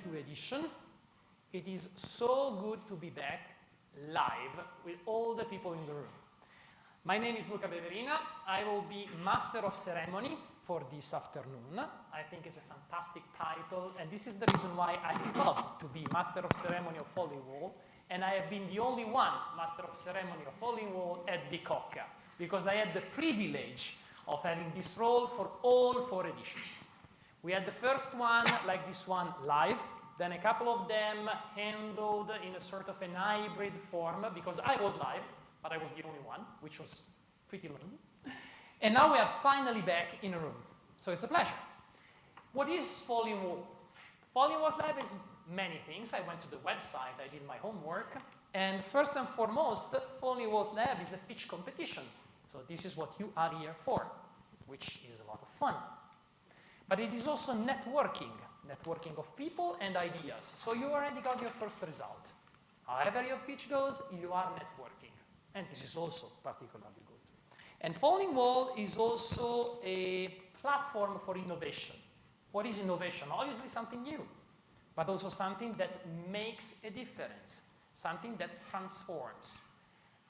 2022 edition. It is so good to be back live with all the people in the room. My name is Luca Beverina. I will be Master of Ceremony for this afternoon. I think it's a fantastic title, and this is the reason why I love to be Master of Ceremony of Falling Wall, and I have been the only one Master of Ceremony of Falling Wall at Bicocca, because I had the privilege of having this role for all 4 editions. We had the first one, like this one, live, then a couple of them handled in a sort of an hybrid form, because I was live, but I was the only one, which was pretty lame. And now we are finally back in a room, so it's a pleasure. What is Falling Walls? Falling Walls Lab is many things. I went to the website, I did my homework, and first and foremost, Falling Walls Lab is a pitch competition. So this is what you are here for, which is a lot of fun. But it is also networking of people and ideas. So you already got your first result. However your pitch goes, you are networking. And this is also particularly good. And Falling Wall is also a platform for innovation. What is innovation? Obviously something new, but also something that makes a difference, something that transforms.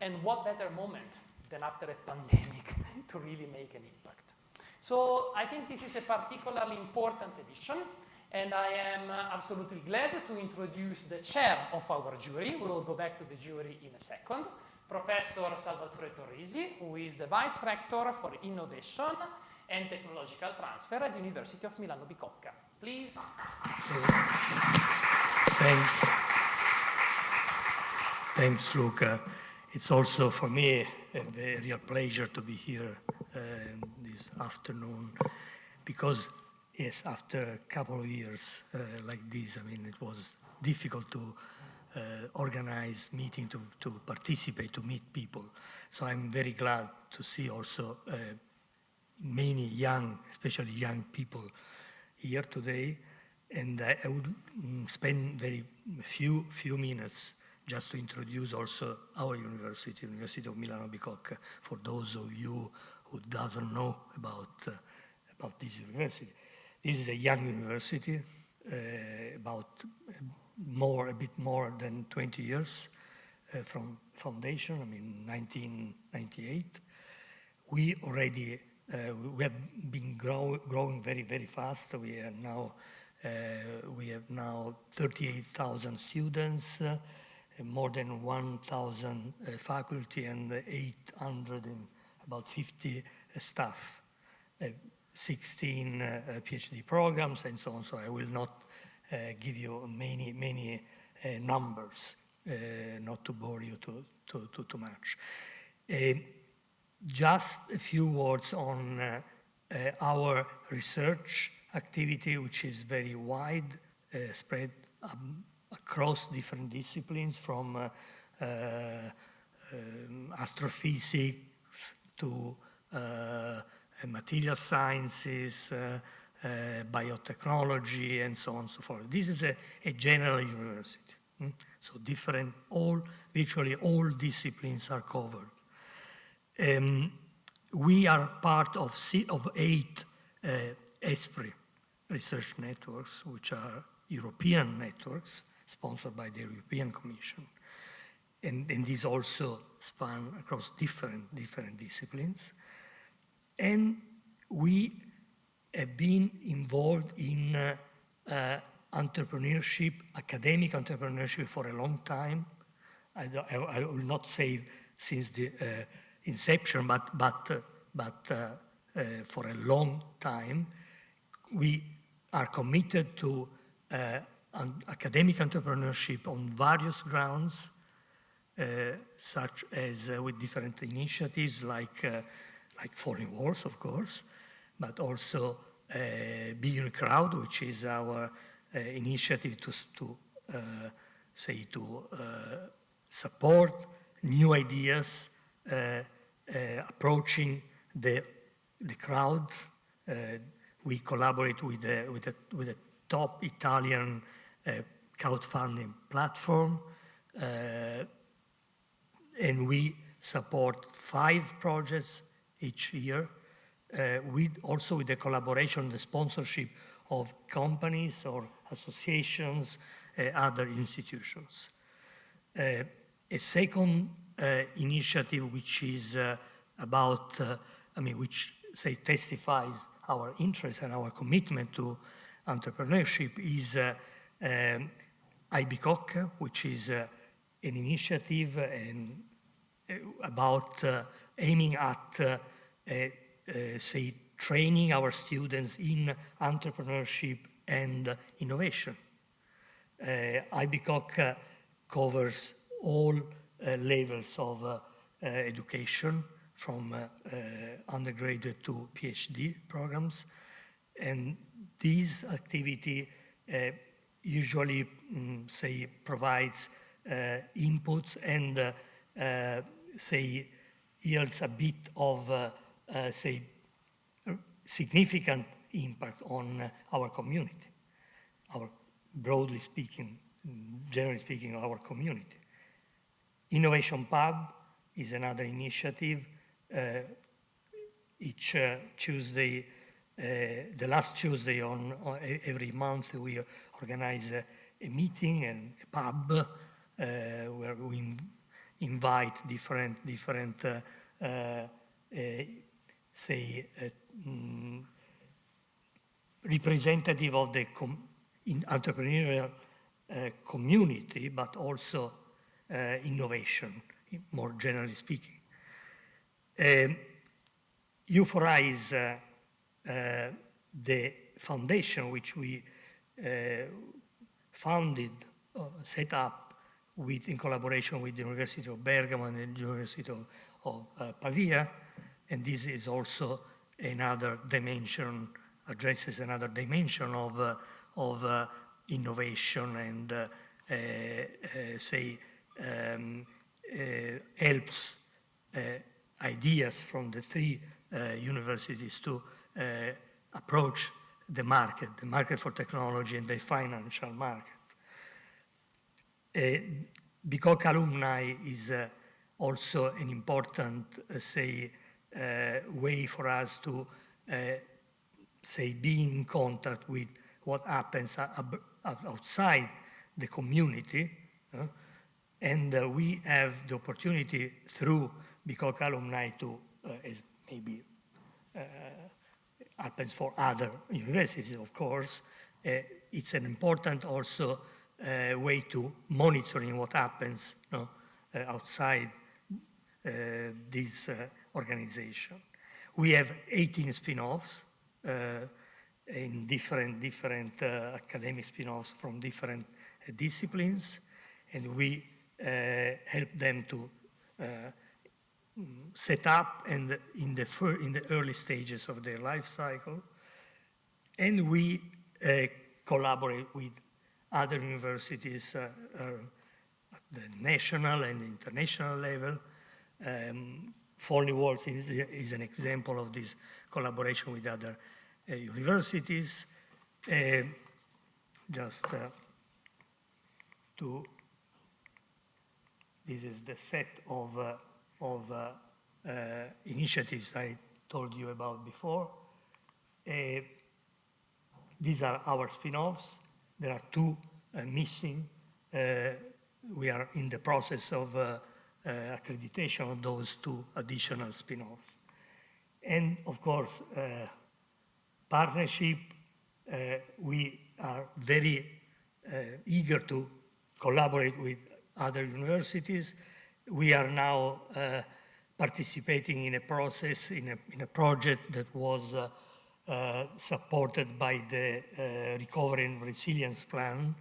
And what better moment than after a pandemic to really make an impact. So I think this is a particularly important edition, and I am absolutely glad to introduce the chair of our jury. We will go back to the jury in a second. Professor Salvatore Torrisi, who is the Vice Rector for Innovation and Technological Transfer at the University of Milano-Bicocca. Please. Thanks, Luca. It's also for me a real pleasure to be here this afternoon, because yes, after a couple of years like this, I mean, it was difficult to organize meeting, to participate, to meet people. So I'm very glad to see also many young, especially young people here today. And I would spend very few minutes just to introduce also our university, University of Milano-Bicocca, for those of you who doesn't know about this university. This is a young university, about a bit more than 20 years from foundation, I mean 1998. We already, we have been growing very, very fast. We have now 38,000 students, more than 1,000 faculty, and 850 staff, 16 PhD programs, and so on. So I will not give you many numbers, not to bore you too much. Just a few words on our research activity, which is very wide, spread across different disciplines, from astrophysics to material sciences, biotechnology, and so on and so forth. This is a general university. So virtually all disciplines are covered. We are part of 8 ESFRI research networks, which are European networks sponsored by the European Commission. And these also span across different disciplines. And we have been involved in entrepreneurship, academic entrepreneurship, for a long time. I will not say since the inception, but for a long time. We are committed to academic entrepreneurship on various grounds, such as with different initiatives like Falling Walls, of course, but also Beyond Crowd, which is our initiative to support new ideas, approaching the crowd. We collaborate with the top Italian crowdfunding platform, and we support 5 projects each year, also with the collaboration, the sponsorship of companies or associations, other institutions. A second initiative which is which testifies our interest and our commitment to entrepreneurship is Bicocca, which is an initiative about aiming at, training our students in entrepreneurship and innovation. Bicocca covers all levels of education, from undergraduate to PhD programs, and this activity usually, provides inputs and, yields a bit of, significant impact on our community, broadly speaking, generally speaking, our community. Innovation Pub is another initiative. Each Tuesday, the last Tuesday on every month, we organize a meeting and a pub where we invite different representative of the entrepreneurial community, but also innovation, more generally speaking. U4I is the foundation which we founded, set up in collaboration with the University of Bergamo and the University of Pavia, and this is also another dimension, addresses another dimension of innovation and helps ideas from the three universities to approach the market for technology and the financial market. Bicocca alumni is also an important, way for us to, be in contact with what happens outside the community. And we have the opportunity through Bicocca alumni to, as maybe happens for other universities, of course, it's an important also way to monitoring what happens outside this organization. We have 18 spin-offs in different academic spin-offs from different disciplines, and we help them to set up and in the early stages of their life cycle, and we collaborate with other universities at the national and international level. Falling Walls is an example of this collaboration with other universities. This is the set of initiatives I told you about before. These are our spin-offs. There are two missing. We are in the process of accreditation of those two additional spin-offs. And of course, partnership, we are very eager to collaborate with other universities. We are now participating in a process, in a project that was supported by the Recovery and Resilience Plan,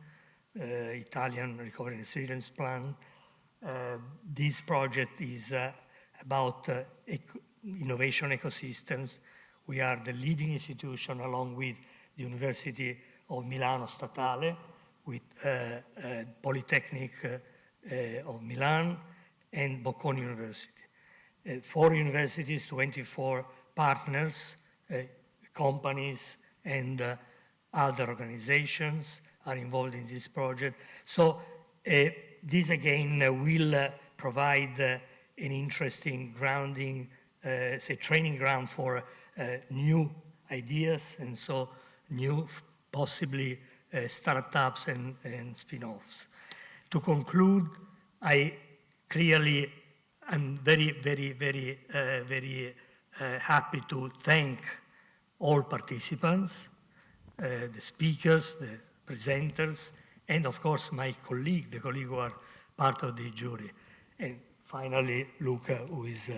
Italian Recovery and Resilience Plan. This project is about innovation ecosystems. We are the leading institution along with the University of Milano Statale, with Polytechnic of Milan and Bocconi University. 4 universities, 24 partners, companies, and other organizations are involved in this project. So this again will provide an interesting grounding, training ground for new ideas, and so new, possibly startups and spin-offs. To conclude, I'm very, very, very, very happy to thank all participants, the speakers, the presenters, and of course my colleague, the colleague who are part of the jury. And finally, Luca, who is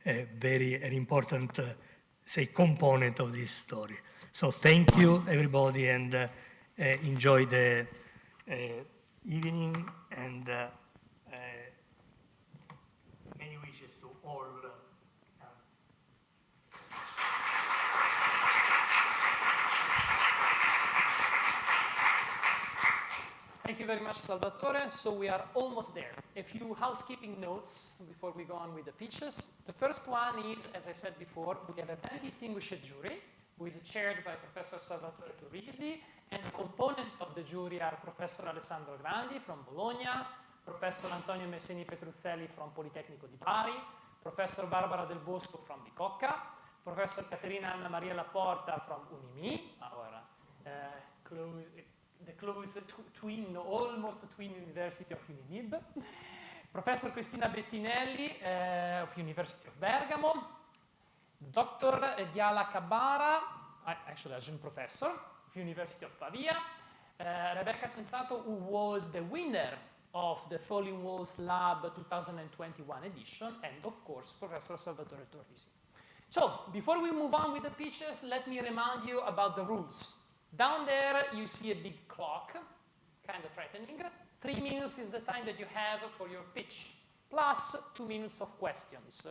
an important component of this story. So thank you, everybody, and enjoy the evening, and many wishes to all. Thank you very much, Salvatore. So we are almost there. A few housekeeping notes before we go on with the pitches. The first one is, as I said before, we have a very distinguished jury, who is chaired by Professor Salvatore Turrisi, and the components of the jury are Professor Alessandro Grandi from Bologna, Professor Antonio Messeni Petruzzelli from Politecnico di Bari, Professor Barbara Del Bosco from Bicocca, Professor Caterina Anna Maria Laporta from Unimi, our almost twin university of Unimib, Professor Cristina Bettinelli of University of Bergamo, Dr. Diala Cabara, actually adjunct professor of University of Pavia, Rebecca Cenzato, who was the winner of the Falling Walls Lab 2021 edition, and of course, Professor Salvatore Turrisi. So, before we move on with the pitches, let me remind you about the rules. Down there, you see a big clock, kind of threatening. 3 minutes is the time that you have for your pitch, plus 2 minutes of questions,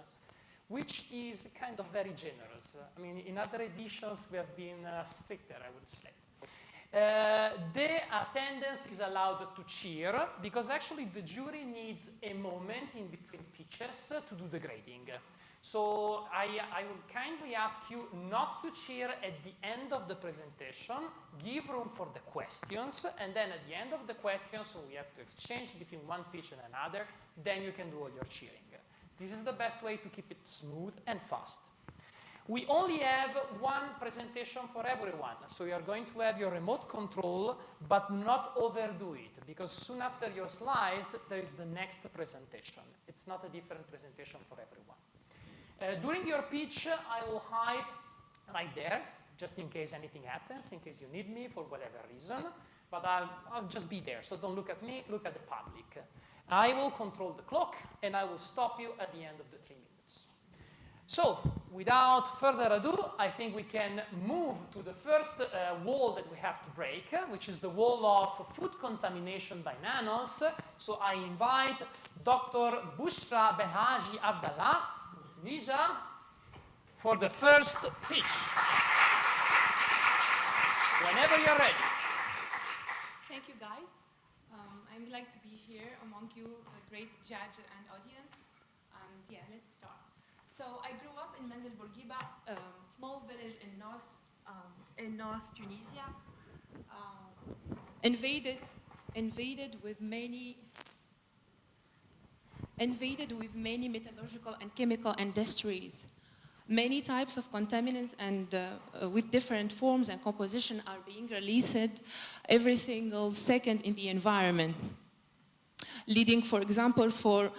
which is kind of very generous. I mean, in other editions, we have been stricter, I would say. The attendance is allowed to cheer, because actually the jury needs a moment in between pitches to do the grading. So I will kindly ask you not to cheer at the end of the presentation, give room for the questions, and then at the end of the questions, so we have to exchange between one pitch and another, then you can do all your cheering. This is the best way to keep it smooth and fast. We only have one presentation for everyone, so you are going to have your remote control, but not overdo it, because soon after your slides, there is the next presentation. It's not a different presentation for everyone. During your pitch, I will hide right there, just in case anything happens, in case you need me for whatever reason, but I'll just be there, so don't look at me, look at the public. I will control the clock, and I will stop you at the end of the 3 minutes. So, without further ado, I think we can move to the first wall that we have to break, which is the wall of food contamination by nanos. So I invite Dr. Bushra Belhaji Abdallah from Tunisia for the first pitch. Whenever you're ready. Thank you, guys. I'm glad to be here among you, a great judge and audience. Yeah, let's start. So I grew up in Manzil Bourguiba, a small village in North Tunisia, invaded with many metallurgical and chemical industries. Many types of contaminants and with different forms and composition are being released every single second in the environment, leading, for example, for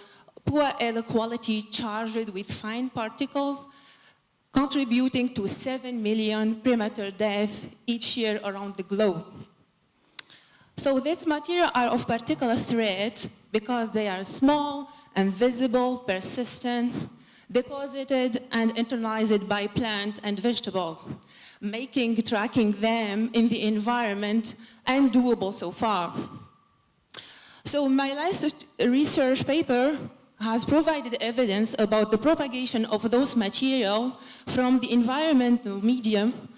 poor air quality charged with fine particles, contributing to 7 million premature deaths each year around the globe. So these materials are of particular threat because they are small, invisible, persistent, deposited and internalized by plants and vegetables, making tracking them in the environment undoable so far. So my last research paper has provided evidence about the propagation of those materials from the environmental medium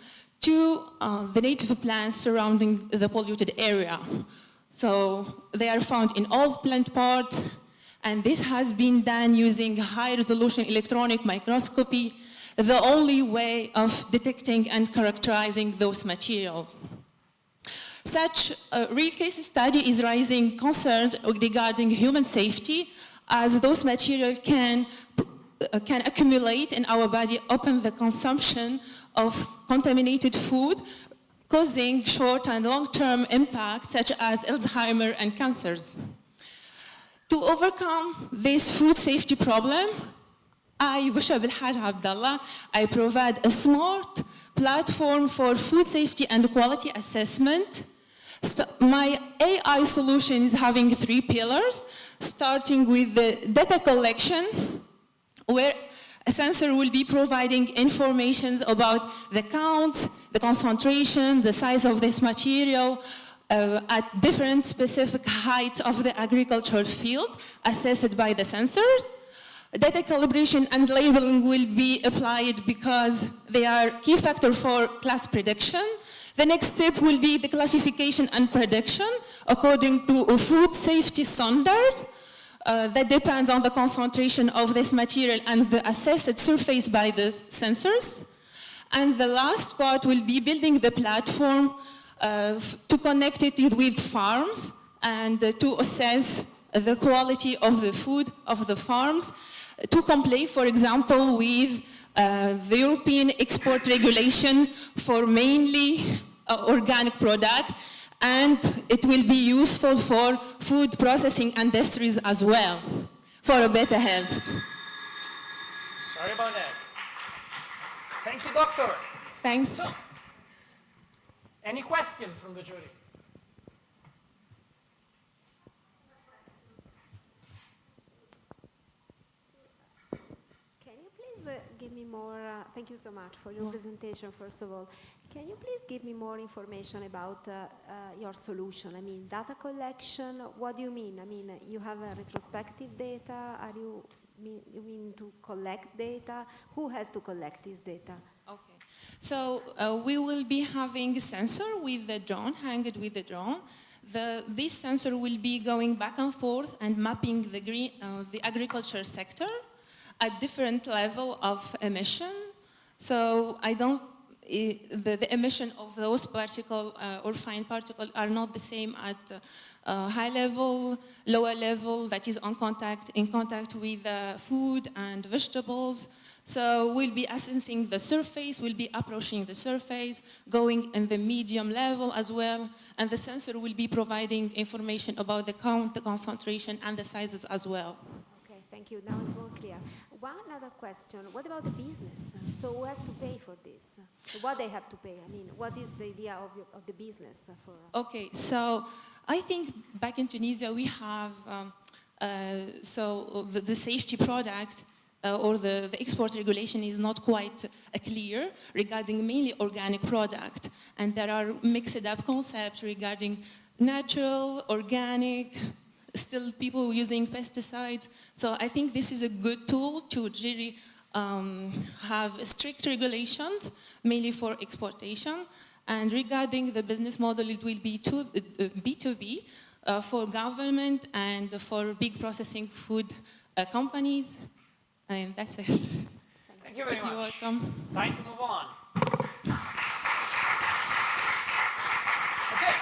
to the native plants surrounding the polluted area. So they are found in all plant parts, and this has been done using high-resolution electronic microscopy, the only way of detecting and characterizing those materials. Such a real case study is raising concerns regarding human safety, as those materials can accumulate in our body, open the consumption of contaminated food, causing short and long-term impacts such as Alzheimer and cancers. To overcome this food safety problem, I, Busha Bilhaj Abdallah, I provide a smart platform for food safety and quality assessment. So my AI solution is having 3 pillars, starting with the data collection, where a sensor will be providing information about the counts, the concentration, the size of this material, at different specific heights of the agricultural field, assessed by the sensors. Data calibration and labeling will be applied because they are key factor for class prediction. The next step will be the classification and prediction according to a food safety standard that depends on the concentration of this material and the assessed surface by the sensors. And the last part will be building the platform to connect it with farms and to assess the quality of the food of the farms, to comply, for example, with the European export regulation for mainly organic products, and it will be useful for food processing industries as well, for a better health. Sorry about that. Thank you, doctor. Thanks. So, any question from the jury? Can you please give me more, thank you so much for your presentation, first of all. Can you please give me more information about your solution? I mean, data collection, what do you mean? I mean, you have a retrospective data, you mean to collect data? Who has to collect this data? Okay, so we will be having a sensor with the drone, hanged with the drone. This sensor will be going back and forth and mapping the agriculture sector at different level of emission. So the emission of those particle or fine particles are not the same at high level, lower level, that is in contact with food and vegetables. So we'll be assessing the surface, we'll be approaching the surface, going in the medium level as well, and the sensor will be providing information about the count, the concentration, and the sizes as well. Okay, thank you. Now it's more clear. One other question, what about the business? So who has to pay for this? So what they have to pay? I mean, what is the idea of the business for? Okay, so I think back in Tunisia we have the safety product or the export regulation is not quite clear regarding mainly organic product, and there are mixed up concepts regarding natural, organic, still people using pesticides. So I think this is a good tool to really have strict regulations, mainly for exportation. And regarding the business model, it will be B2B for government and for big processing food companies. And that's it. Thank you very much. You're welcome. Time to move on. Okay,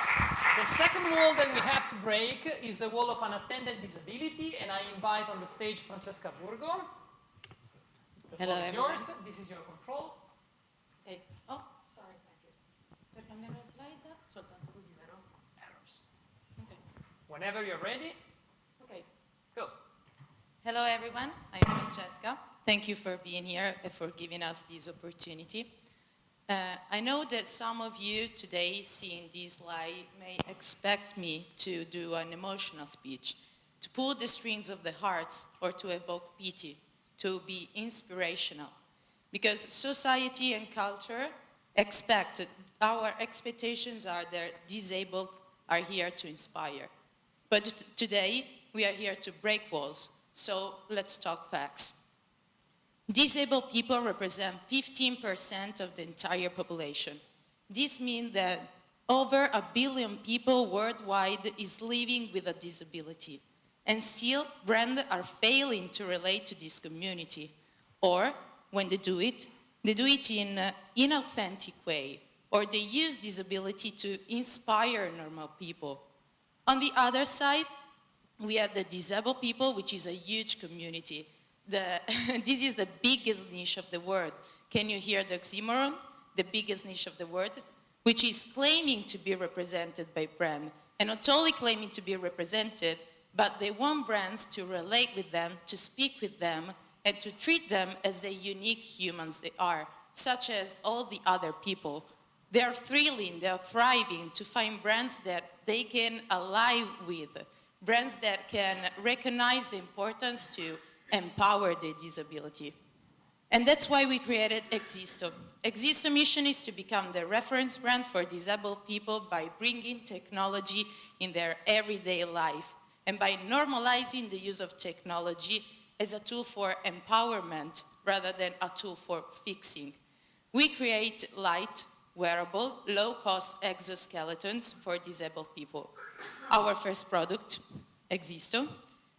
the second wall that we have to break is the wall of unattended disability, and I invite on the stage Francesca Burgo. The floor is yours. This is your control. Okay. Oh, sorry, thank you. Per cambiare la slide, soltanto così, vero? Errors. Okay. Whenever you're ready, Okay. go. Hello, everyone. I'm Francesca. Thank you for being here and for giving us this opportunity. I know that some of you today seeing this slide may expect me to do an emotional speech, to pull the strings of the heart or to evoke pity, to be inspirational. Because society and culture expect, our expectations are that disabled are here to inspire. But today, we are here to break walls. So let's talk facts. Disabled people represent 15% of the entire population. This means that over 1 billion people worldwide is living with a disability. And still, brands are failing to relate to this community. Or, when they do it in an inauthentic way. Or they use disability to inspire normal people. On the other side, we have the disabled people, which is a huge community. This is the biggest niche of the world. Can you hear the oxymoron? The biggest niche of the world. which is claiming to be represented by brand, and not only claiming to be represented, but they want brands to relate with them, to speak with them, and to treat them as the unique humans they are, such as all the other people. They are thrilling, they are thriving to find brands that they can ally with, brands that can recognize the importance to empower their disability. And that's why we created Existo. Existo's mission is to become the reference brand for disabled people by bringing technology in their everyday life and by normalizing the use of technology as a tool for empowerment rather than a tool for fixing. We create light, wearable, low-cost exoskeletons for disabled people. Our first product, Existo,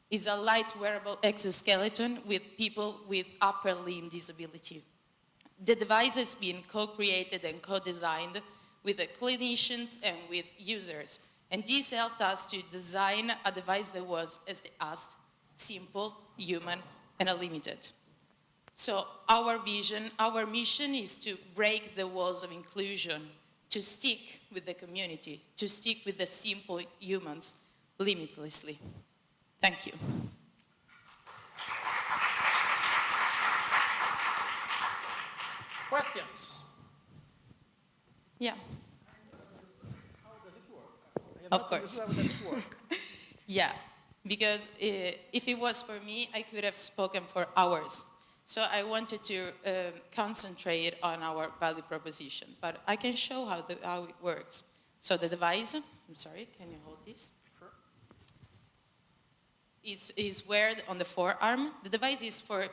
is a light wearable exoskeleton with people with upper limb disability. The device has been co-created and co-designed with the clinicians and with users. And this helped us to design a device that was, as they asked, simple, human, and unlimited. So our vision, our mission is to break the walls of inclusion, to stick with the community, to stick with the simple humans limitlessly. Thank you. Questions? Yeah. How does it work? Of course. How does it work? Yeah, because if it was for me, I could have spoken for hours. So I wanted to concentrate on our value proposition, but I can show how it works. So the device, I'm sorry, can you hold this? Sure. Is weared on the forearm. The device is for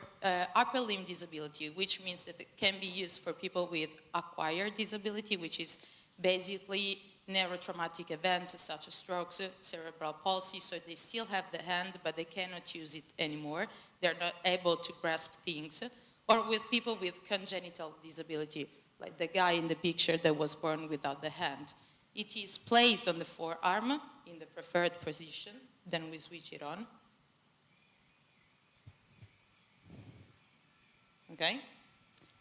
upper limb disability, which means that it can be used for people with acquired disability, which is basically neurotraumatic events such as strokes, cerebral palsy, so they still have the hand, but they cannot use it anymore. They're not able to grasp things. Or with people with congenital disability, like the guy in the picture that was born without the hand. It is placed on the forearm in the preferred position, then we switch it on. Okay?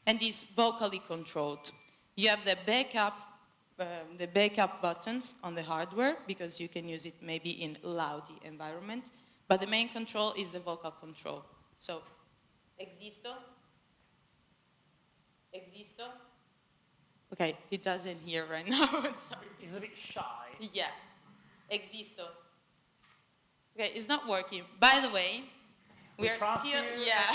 And is vocally controlled. You have the backup buttons on the hardware because you can use it maybe in loud environment, but the main control is the vocal control. So, Existo. Okay, it doesn't hear right now. Sorry. It's a bit shy. Yeah, Existo. Okay, it's not working. By the way, we are trust still, you. yeah.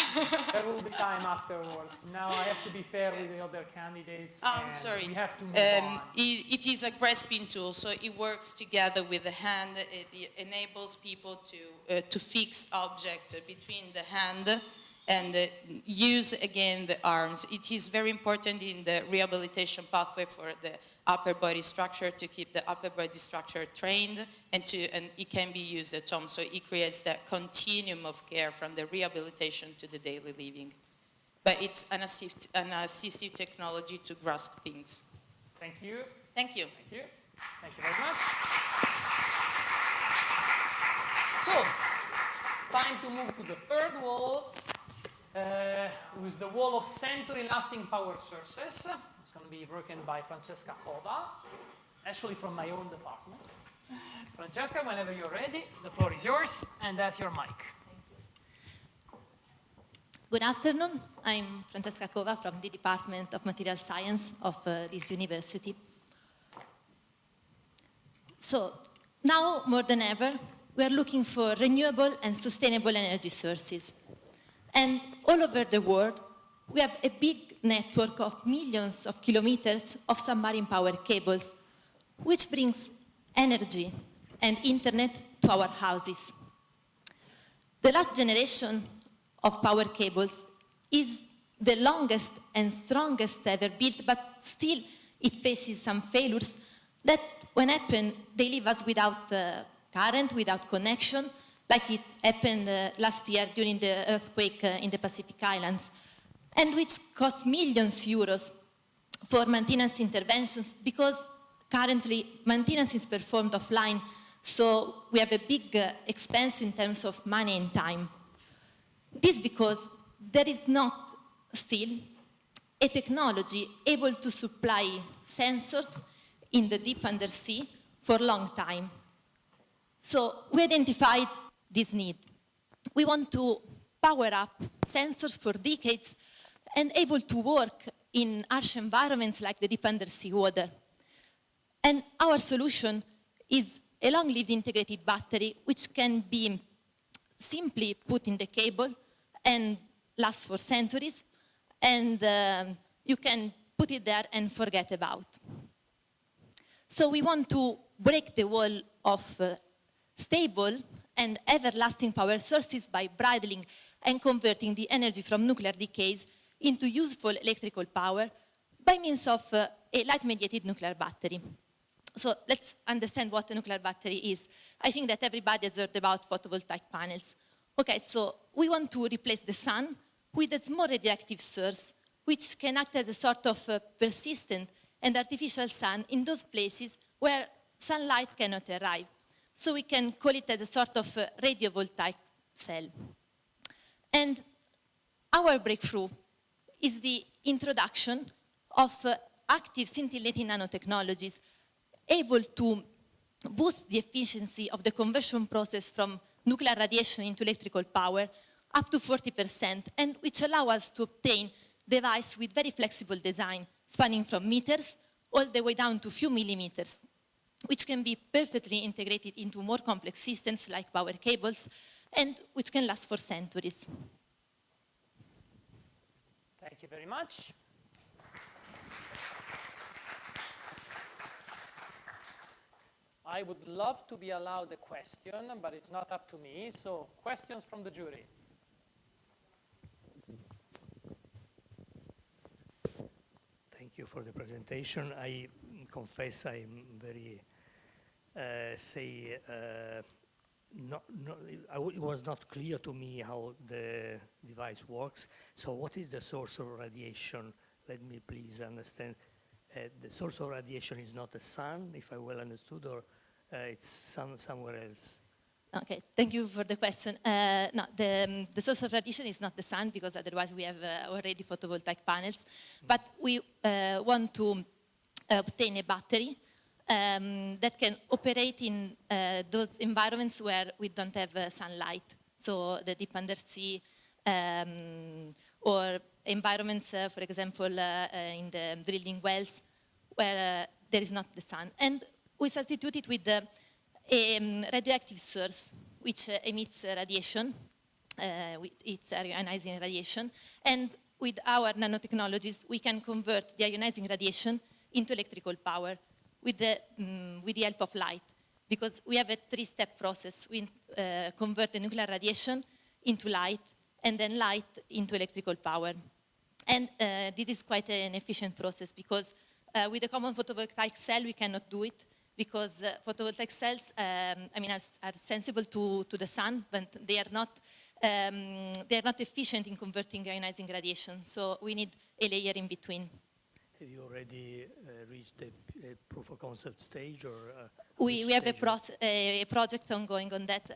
There will be time afterwards. Now I have to be fair with the other candidates. I'm and sorry. We have to move on. It is a grasping tool, so it works together with the hand. It enables people to fix object between the hand and use again the arms. It is very important in the rehabilitation pathway for the upper body structure to keep the upper body structure trained, and it can be used at home. So it creates that continuum of care from the rehabilitation to the daily living. But it's an assistive technology to grasp things. Thank you. Thank you. Thank you. Thank you very much. So, time to move to the third wall, with the wall of century-lasting power sources. It's going to be broken by Francesca Cova, actually from my own department. Francesca, whenever you're ready, the floor is yours, and that's your mic. Good afternoon. I'm Francesca Cova from the Department of Material Science of this university. So, now more than ever, we are looking for renewable and sustainable energy sources. And all over the world, we have a big network of millions of kilometers of submarine power cables, which brings energy and internet to our houses. The last generation of power cables is the longest and strongest ever built, but still it faces some failures that, when happen, they leave us without current, without connection, like it happened last year during the earthquake in the Pacific Islands, and which cost millions euros for maintenance interventions, because currently maintenance is performed offline, so we have a big expense in terms of money and time. This because there is not still a technology able to supply sensors in the deep undersea for a long time. So we identified this need. We want to power up sensors for decades and able to work in harsh environments like the deep undersea water. And our solution is a long-lived integrated battery which can be simply put in the cable and last for centuries, and you can put it there and forget about. So we want to break the wall of stable and everlasting power sources by bridling and converting the energy from nuclear decays into useful electrical power by means of a light-mediated nuclear battery. So let's understand what a nuclear battery is. I think that everybody has heard about photovoltaic panels. Okay, so we want to replace the sun with a small radioactive source which can act as a sort of persistent and artificial sun in those places where sunlight cannot arrive. So we can call it as a sort of radiovoltaic cell. And our breakthrough is the introduction of active scintillating nanotechnologies able to boost the efficiency of the conversion process from nuclear radiation into electrical power up to 40%, and which allow us to obtain devices with very flexible design, spanning from meters all the way down to few millimeters, which can be perfectly integrated into more complex systems like power cables, and which can last for centuries. Thank you very much. I would love to be allowed a question, but it's not up to me. So, questions from the jury. Thank you for the presentation. I confess I'm very, it was not clear to me how the device works. So what is the source of radiation? Let me please understand. The source of radiation is not the sun, if I well understood, or it's somewhere else? Okay, thank you for the question. No, the source of radiation is not the sun, because otherwise we have already photovoltaic panels. But we want to obtain a battery that can operate in those environments where we don't have sunlight. So the deep undersea or environments, for example, in the drilling wells where there is not the sun. And we substitute it with a radioactive source which emits radiation, it's ionizing radiation, and with our nanotechnologies we can convert the ionizing radiation into electrical power with the help of light, because we have a three-step process. We convert the nuclear radiation into light, and then light into electrical power. And this is quite an efficient process, because with a common photovoltaic cell we cannot do it, because photovoltaic cells are sensible to the sun, but they are not efficient in converting ionizing radiation. So we need a layer in between. Have you already reached a proof of concept stage, or we have a project ongoing on that.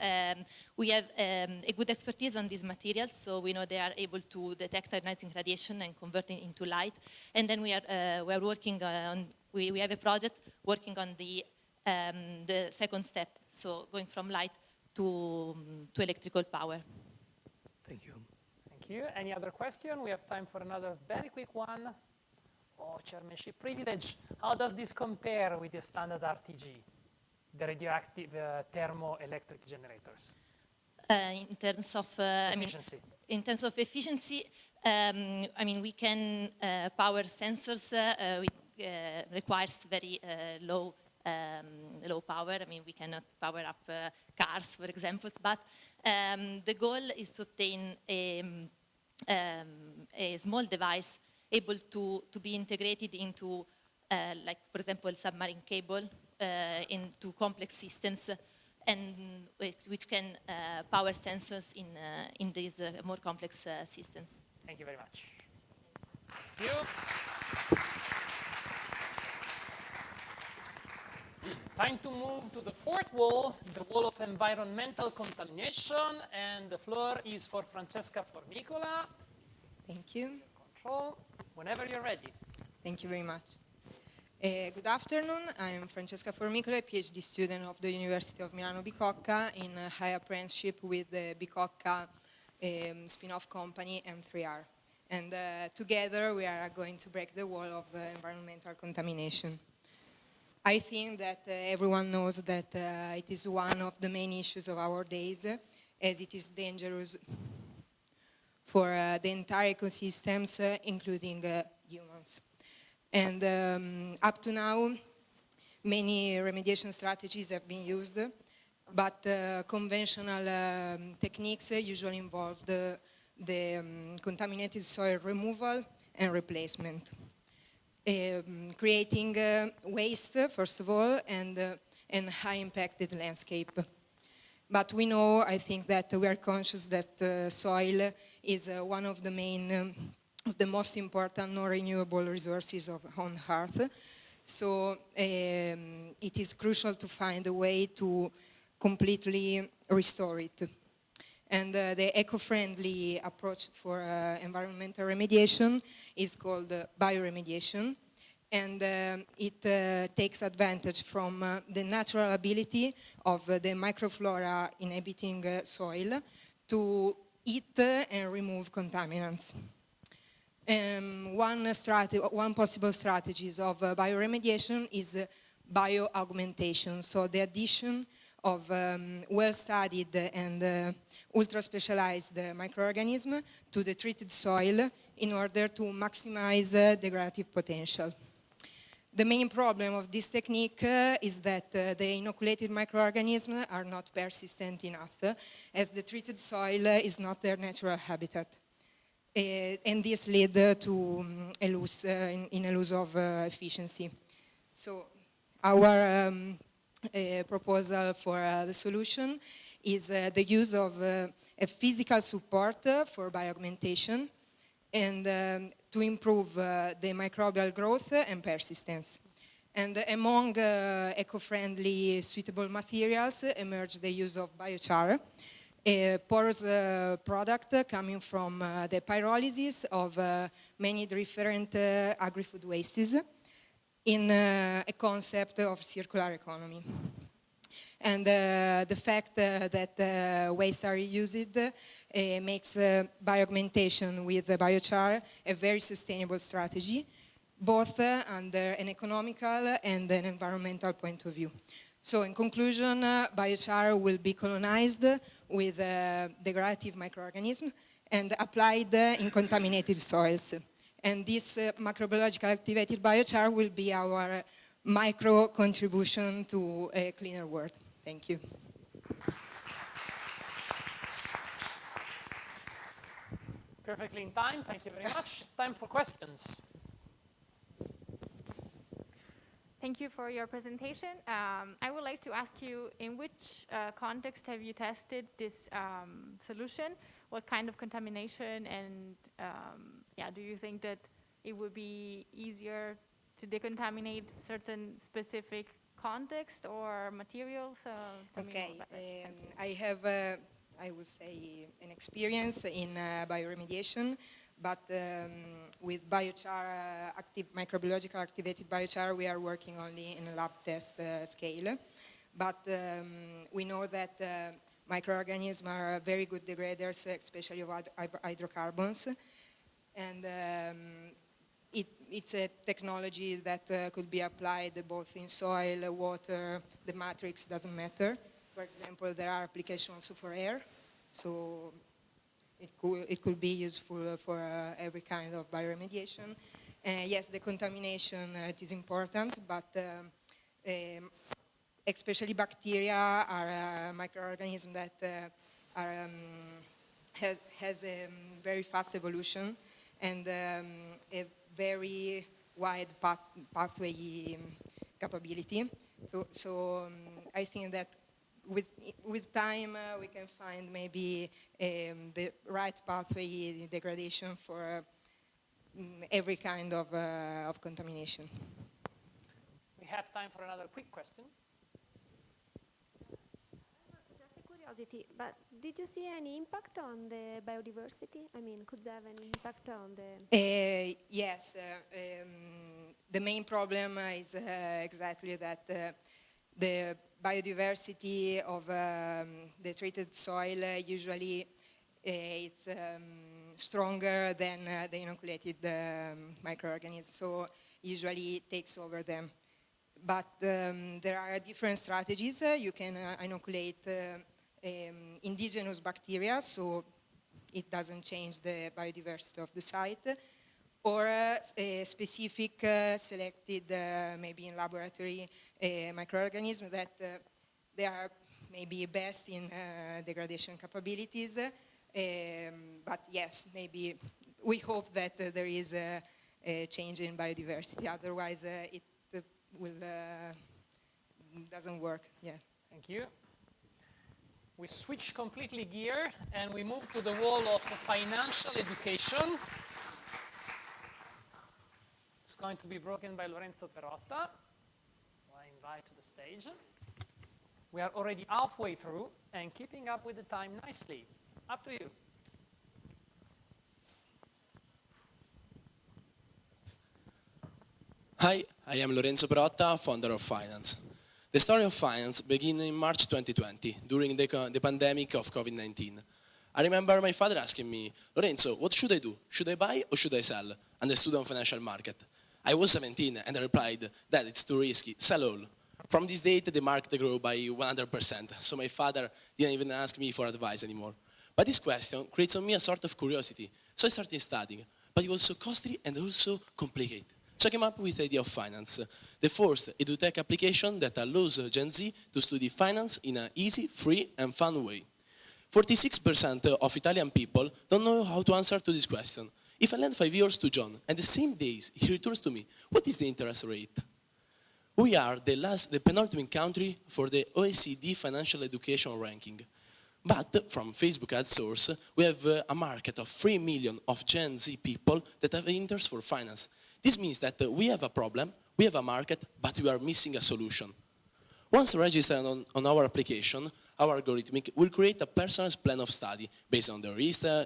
We have a good expertise on these materials, so we know they are able to detect ionizing radiation and convert it into light. And then we are working on. We have a project working on the second step, so going from light to electrical power. Thank you. Thank you. Any other question? We have time for another very quick one. Oh, chairmanship privilege. How does this compare with the standard RTG, the radioactive thermoelectric generators? In terms of efficiency. In terms of efficiency, we can power sensors. Requires very low power. We cannot power up cars, for example. But the goal is to obtain a small device able to be integrated into, like, for example, submarine cable, into complex systems, and which can power sensors in these more complex systems. Thank you very much. Thank you. Time to move to the fourth wall, the wall of environmental contamination, and the floor is for Francesca Formicola. Thank you. Control, whenever you're ready. Thank you very much. Good afternoon. I'm Francesca Formicola, a PhD student of the University of Milano-Bicocca in a high apprenticeship with the Bicocca spin-off company M3R. And together we are going to break the wall of environmental contamination. I think that everyone knows that it is one of the main issues of our days, as it is dangerous for the entire ecosystems, including humans. And up to now, many remediation strategies have been used, but conventional techniques usually involve the contaminated soil removal and replacement, creating waste, first of all, and high-impacted landscape. But we know, I think that we are conscious that soil is one of the main of the most important non-renewable resources on Earth. So it is crucial to find a way to completely restore it. And the eco-friendly approach for environmental remediation is called bioremediation. And it takes advantage from the natural ability of the microflora inhabiting soil to eat and remove contaminants. One possible strategies of bioremediation is bioaugmentation, so the addition of well-studied and ultra-specialized microorganisms to the treated soil in order to maximize degradative potential. The main problem of this technique is that the inoculated microorganisms are not persistent enough, as the treated soil is not their natural habitat. And this led to a loss of efficiency. So our proposal for the solution is the use of a physical support for bioaugmentation and to improve the microbial growth and persistence. And among eco-friendly suitable materials emerged the use of biochar, a porous product coming from the pyrolysis of many different agri-food wastes in a concept of circular economy. And the fact that wastes are used makes bioaugmentation with biochar a very sustainable strategy, both under an economical and an environmental point of view. So in conclusion, biochar will be colonized with degradative microorganisms and applied in contaminated soils. And this microbiological activated biochar will be our micro contribution to a cleaner world. Thank you. Perfectly in time. Thank you very much. Time for questions. Thank you for your presentation. I would like to ask you, in which context have you tested this solution? What kind of contamination? And do you think that it would be easier to decontaminate certain specific context or materials? Okay, I have, I would say, an experience in bioremediation. But with biochar, microbiological activated biochar, we are working only in a lab test scale. But we know that microorganisms are very good degraders, especially of hydrocarbons. And it's a technology that could be applied both in soil, water, the matrix doesn't matter. For example, there are applications also for air. So it could be useful for every kind of bioremediation. Yes, the contamination it is important, but especially bacteria are microorganisms that has a very fast evolution and a very wide pathway capability. So I think that with time, we can find maybe the right pathway degradation for every kind of contamination. We have time for another quick question. Just a curiosity, but did you see any impact on the biodiversity? I mean, could they have any impact on the... Yes, the main problem is exactly that the biodiversity of the treated soil usually it's stronger than the inoculated microorganisms, so usually it takes over them. But there are different strategies. You can inoculate indigenous bacteria, so it doesn't change the biodiversity of the site, or a specific selected, maybe in laboratory, microorganisms that they are maybe best in degradation capabilities. But yes, maybe we hope that there is a change in biodiversity. Otherwise, it will doesn't work. Yeah. Thank you. We switch completely gear and we move to the wall of financial education. It's going to be broken by Lorenzo Perotta, who I invite to the stage. We are already halfway through and keeping up with the time nicely. Up to you. Hi, I am Lorenzo Perotta, founder of Finance. The story of finance began in March 2020, during the pandemic of COVID-19. I remember my father asking me, Lorenzo, what should I do? Should I buy or should I sell? And I stood on financial market. I was 17 and I replied, Dad, it's too risky, sell all. From this date, the market grew by 100%, so my father didn't even ask me for advice anymore. But this question creates on me a sort of curiosity, so I started studying. But it was so costly and also complicated. So I came up with the idea of finance, the first edutech application that allows Gen Z to study finance in an easy, free and fun way. 46% of Italian people don't know how to answer to this question. If I lend 5 years to John and the same days he returns to me, what is the interest rate? We are the penultimate country for the OECD financial education ranking. But from Facebook ad source, we have a market of 3 million of Gen Z people that have interest for finance. This means that we have a problem, we have a market, but we are missing a solution. Once registered on our application, our algorithm will create a personalized plan of study based on their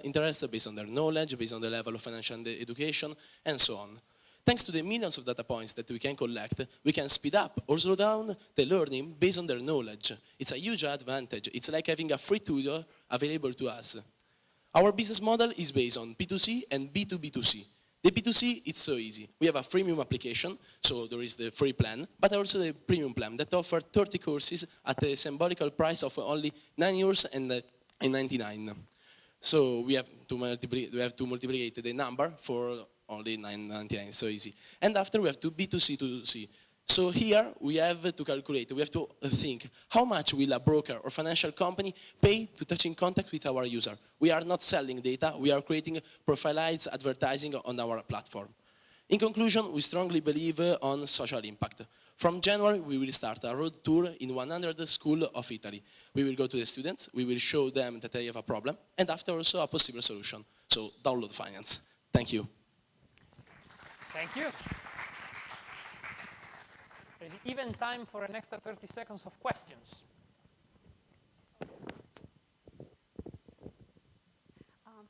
interest, based on their knowledge, based on the level of financial education, and so on. Thanks to the millions of data points that we can collect, we can speed up or slow down the learning based on their knowledge. It's a huge advantage. It's like having a free tutor available to us. Our business model is based on B2C and B2B2C. The B2C, it's so easy. We have a freemium application, so there is the free plan, but also the premium plan that offers 30 courses at a symbolical price of only €9.99. So we have to multiply the number for only €9.99, so easy. And after we have to B2C2C. So here we have to calculate, we have to think, how much will a broker or financial company pay to touch in contact with our user? We are not selling data, we are creating profilized advertising on our platform. In conclusion, we strongly believe on social impact. From January, we will start a road tour in 100 schools of Italy. We will go to the students, we will show them that they have a problem, and after also a possible solution. So download finance. Thank you. Thank you. There's even time for an extra 30 seconds of questions.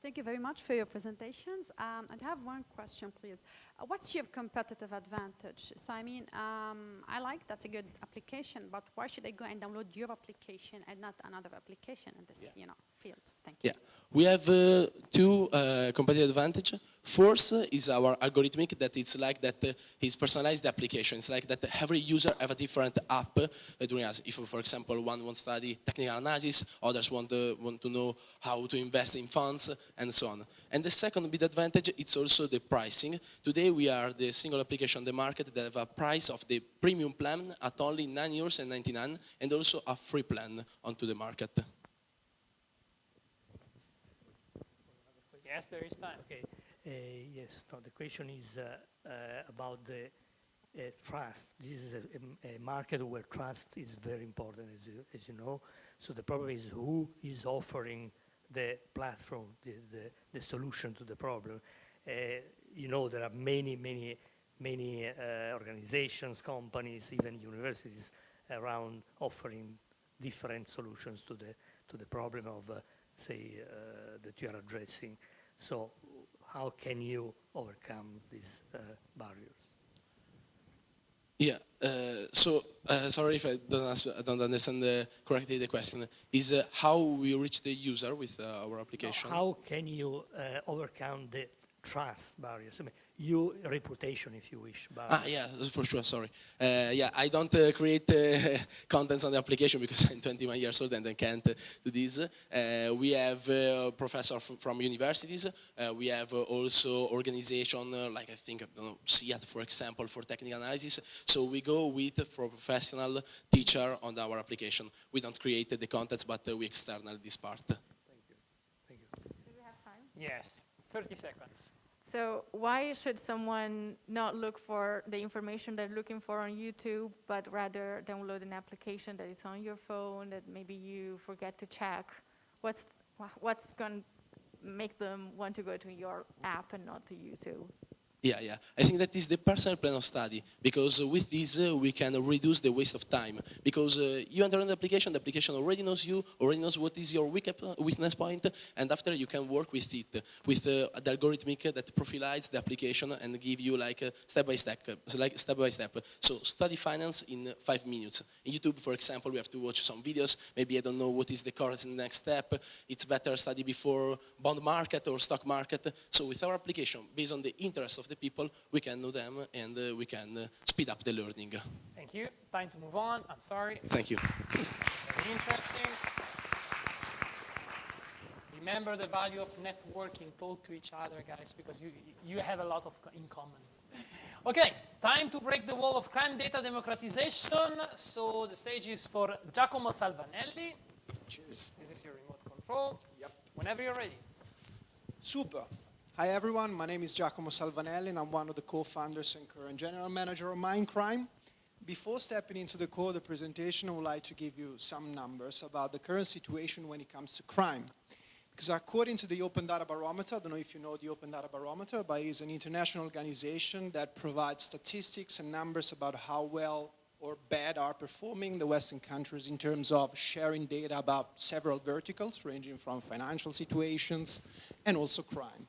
Thank you very much for your presentations. I have one question, please. What's your competitive advantage? So I mean, I like that's a good application, but why should I go and download your application and not another application in this field? Thank you. Yeah, we have two competitive advantages. First is our algorithmic, that it's like that is personalized the application. It's like that every user have a different app during us. If, for example, one wants to study technical analysis, others want to know how to invest in funds, and so on. And the second big advantage, it's also the pricing. Today we are the single application on the market that have a price of the premium plan at only €9.99 and also a free plan onto the market. Yes, there is time. Okay. Yes, so the question is about the trust. This is a market where trust is very important, as you know. So the problem is who is offering the platform, the solution to the problem. You know, there are many organizations, companies, even universities around offering different solutions to the problem of, say, that you are addressing. So how can you overcome these barriers? Yeah, sorry if I don't understand correctly the question. Is how we reach the user with our application? How can you overcome the trust barriers? I mean, your reputation, if you wish. Barriers. Yeah, for sure, sorry. Yeah, I don't create contents on the application because I'm 21 years old and I can't do this. We have professors from universities. We have also organization like I think, SIAT, for example, for technical analysis. So we go with a professional teacher on our application. We don't create the contents, but we external this part. Thank you. Thank you. Do we have time? Yes, 30 seconds. So why should someone not look for the information they're looking for on YouTube, but rather download an application that is on your phone that maybe you forget to check? What's going to make them want to go to your app and not to YouTube? Yeah. I think that is the personal plan of study, because with this we can reduce the waste of time. Because you enter an the application already knows you, already knows what is your weakness point, and after you can work with it, with the algorithmic that profiles the application and give you like step by step. So study finance in 5 minutes. In YouTube, for example, we have to watch some videos. Maybe I don't know what is the correct next step. It's better study before bond market or stock market. So with our application, based on the interest of the people, we can know them and we can speed up the learning. Thank you. Time to move on. I'm sorry. Thank you. Very interesting. Remember the value of networking. Talk to each other, guys, because you have a lot in common. Okay, time to break the wall of crime data democratization. So the stage is for Giacomo Salvanelli. Cheers. This is your remote control. Yep. Whenever you're ready. Super. Hi everyone, my name is Giacomo Salvanelli and I'm one of the co-founders and current general manager of Mindcrime. Before stepping into the core of the presentation, I would like to give you some numbers about the current situation when it comes to crime. Because according to the Open Data Barometer, I don't know if you know the Open Data Barometer, but it's an international organization that provides statistics and numbers about how well or bad are performing the Western countries in terms of sharing data about several verticals, ranging from financial situations and also crime.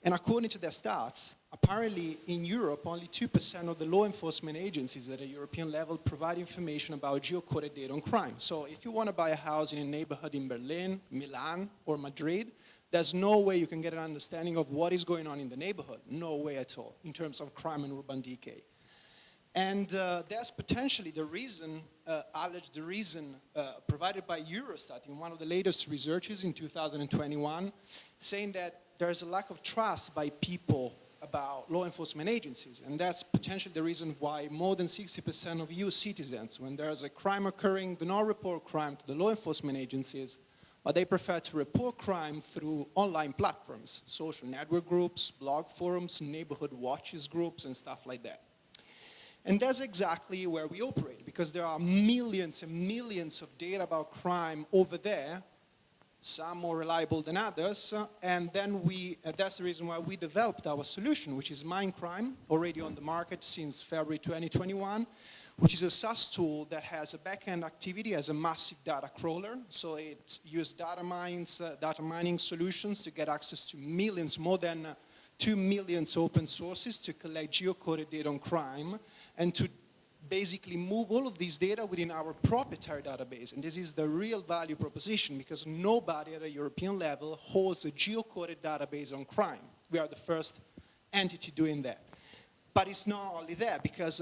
And according to their stats, apparently in Europe, only 2% of the law enforcement agencies at a European level provide information about geocoded data on crime. So if you want to buy a house in a neighborhood in Berlin, Milan, or Madrid, there's no way you can get an understanding of what is going on in the neighborhood. No way at all, in terms of crime and urban decay. And that's potentially the reason, alleged reason provided by Eurostat in one of the latest researches in 2021, saying that there's a lack of trust by people about law enforcement agencies. And that's potentially the reason why more than 60% of EU citizens, when there's a crime occurring, do not report crime to the law enforcement agencies, but they prefer to report crime through online platforms, social network groups, blog forums, neighborhood watches groups, and stuff like that. And that's exactly where we operate, because there are millions and millions of data about crime over there, some more reliable than others, and then that's the reason why we developed our solution, which is Mindcrime, already on the market since February 2021, which is a SaaS tool that has a back-end activity as a massive data crawler. So it uses data mining solutions to get access to millions, more than 2 million open sources to collect geocoded data on crime, and to basically move all of these data within our proprietary database. And this is the real value proposition, because nobody at a European level holds a geocoded database on crime. We are the first entity doing that. But it's not only that, because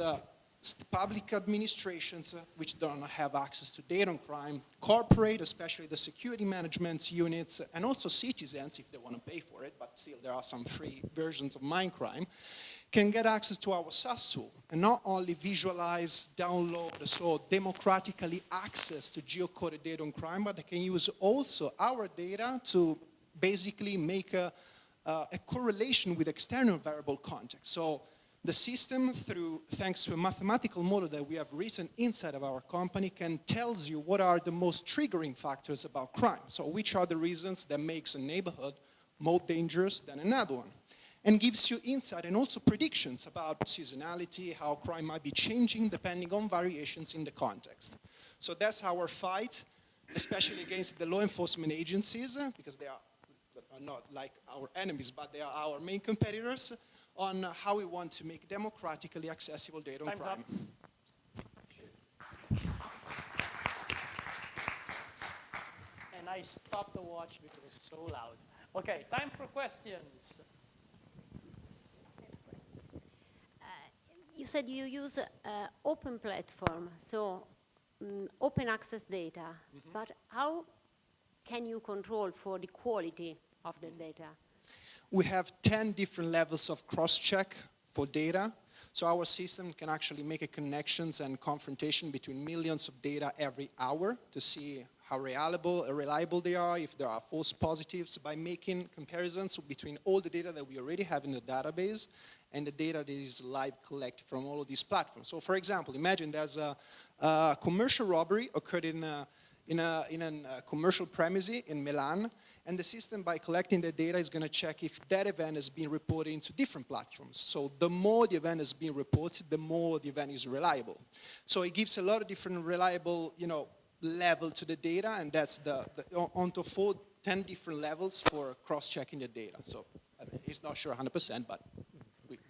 public administrations, which don't have access to data on crime, corporate, especially the security management units, and also citizens, if they want to pay for it, but still there are some free versions of Mindcrime, can get access to our SaaS tool and not only visualize, download, so democratically access to geocoded data on crime, but they can use also our data to basically make a correlation with external variable context. So the system, thanks to a mathematical model that we have written inside of our company, can tell you what are the most triggering factors about crime. So which are the reasons that makes a neighborhood more dangerous than another one. And gives you insight and also predictions about seasonality, how crime might be changing depending on variations in the context. So that's our fight, especially against the law enforcement agencies, because they are not like our enemies, but they are our main competitors, on how we want to make democratically accessible data on crime. Time's up. I stopped the watch because it's so loud. Okay, time for questions. You said you use open platform, so open access data, but how can you control for the quality of the data? We have 10 different levels of cross-check for data. So our system can actually make a connections and confrontation between millions of data every hour to see how reliable they are, if there are false positives, by making comparisons between all the data that we already have in the database and the data that is live collected from all of these platforms. So for example, imagine there's a commercial robbery occurred in a commercial premises in Milan, and the system, by collecting the data, is going to check if that event has been reported into different platforms. So the more the event has been reported, the more the event is reliable. So it gives a lot of different reliable, level to the data, and that's onto 10 different levels for cross-checking the data. So it's not sure 100%, but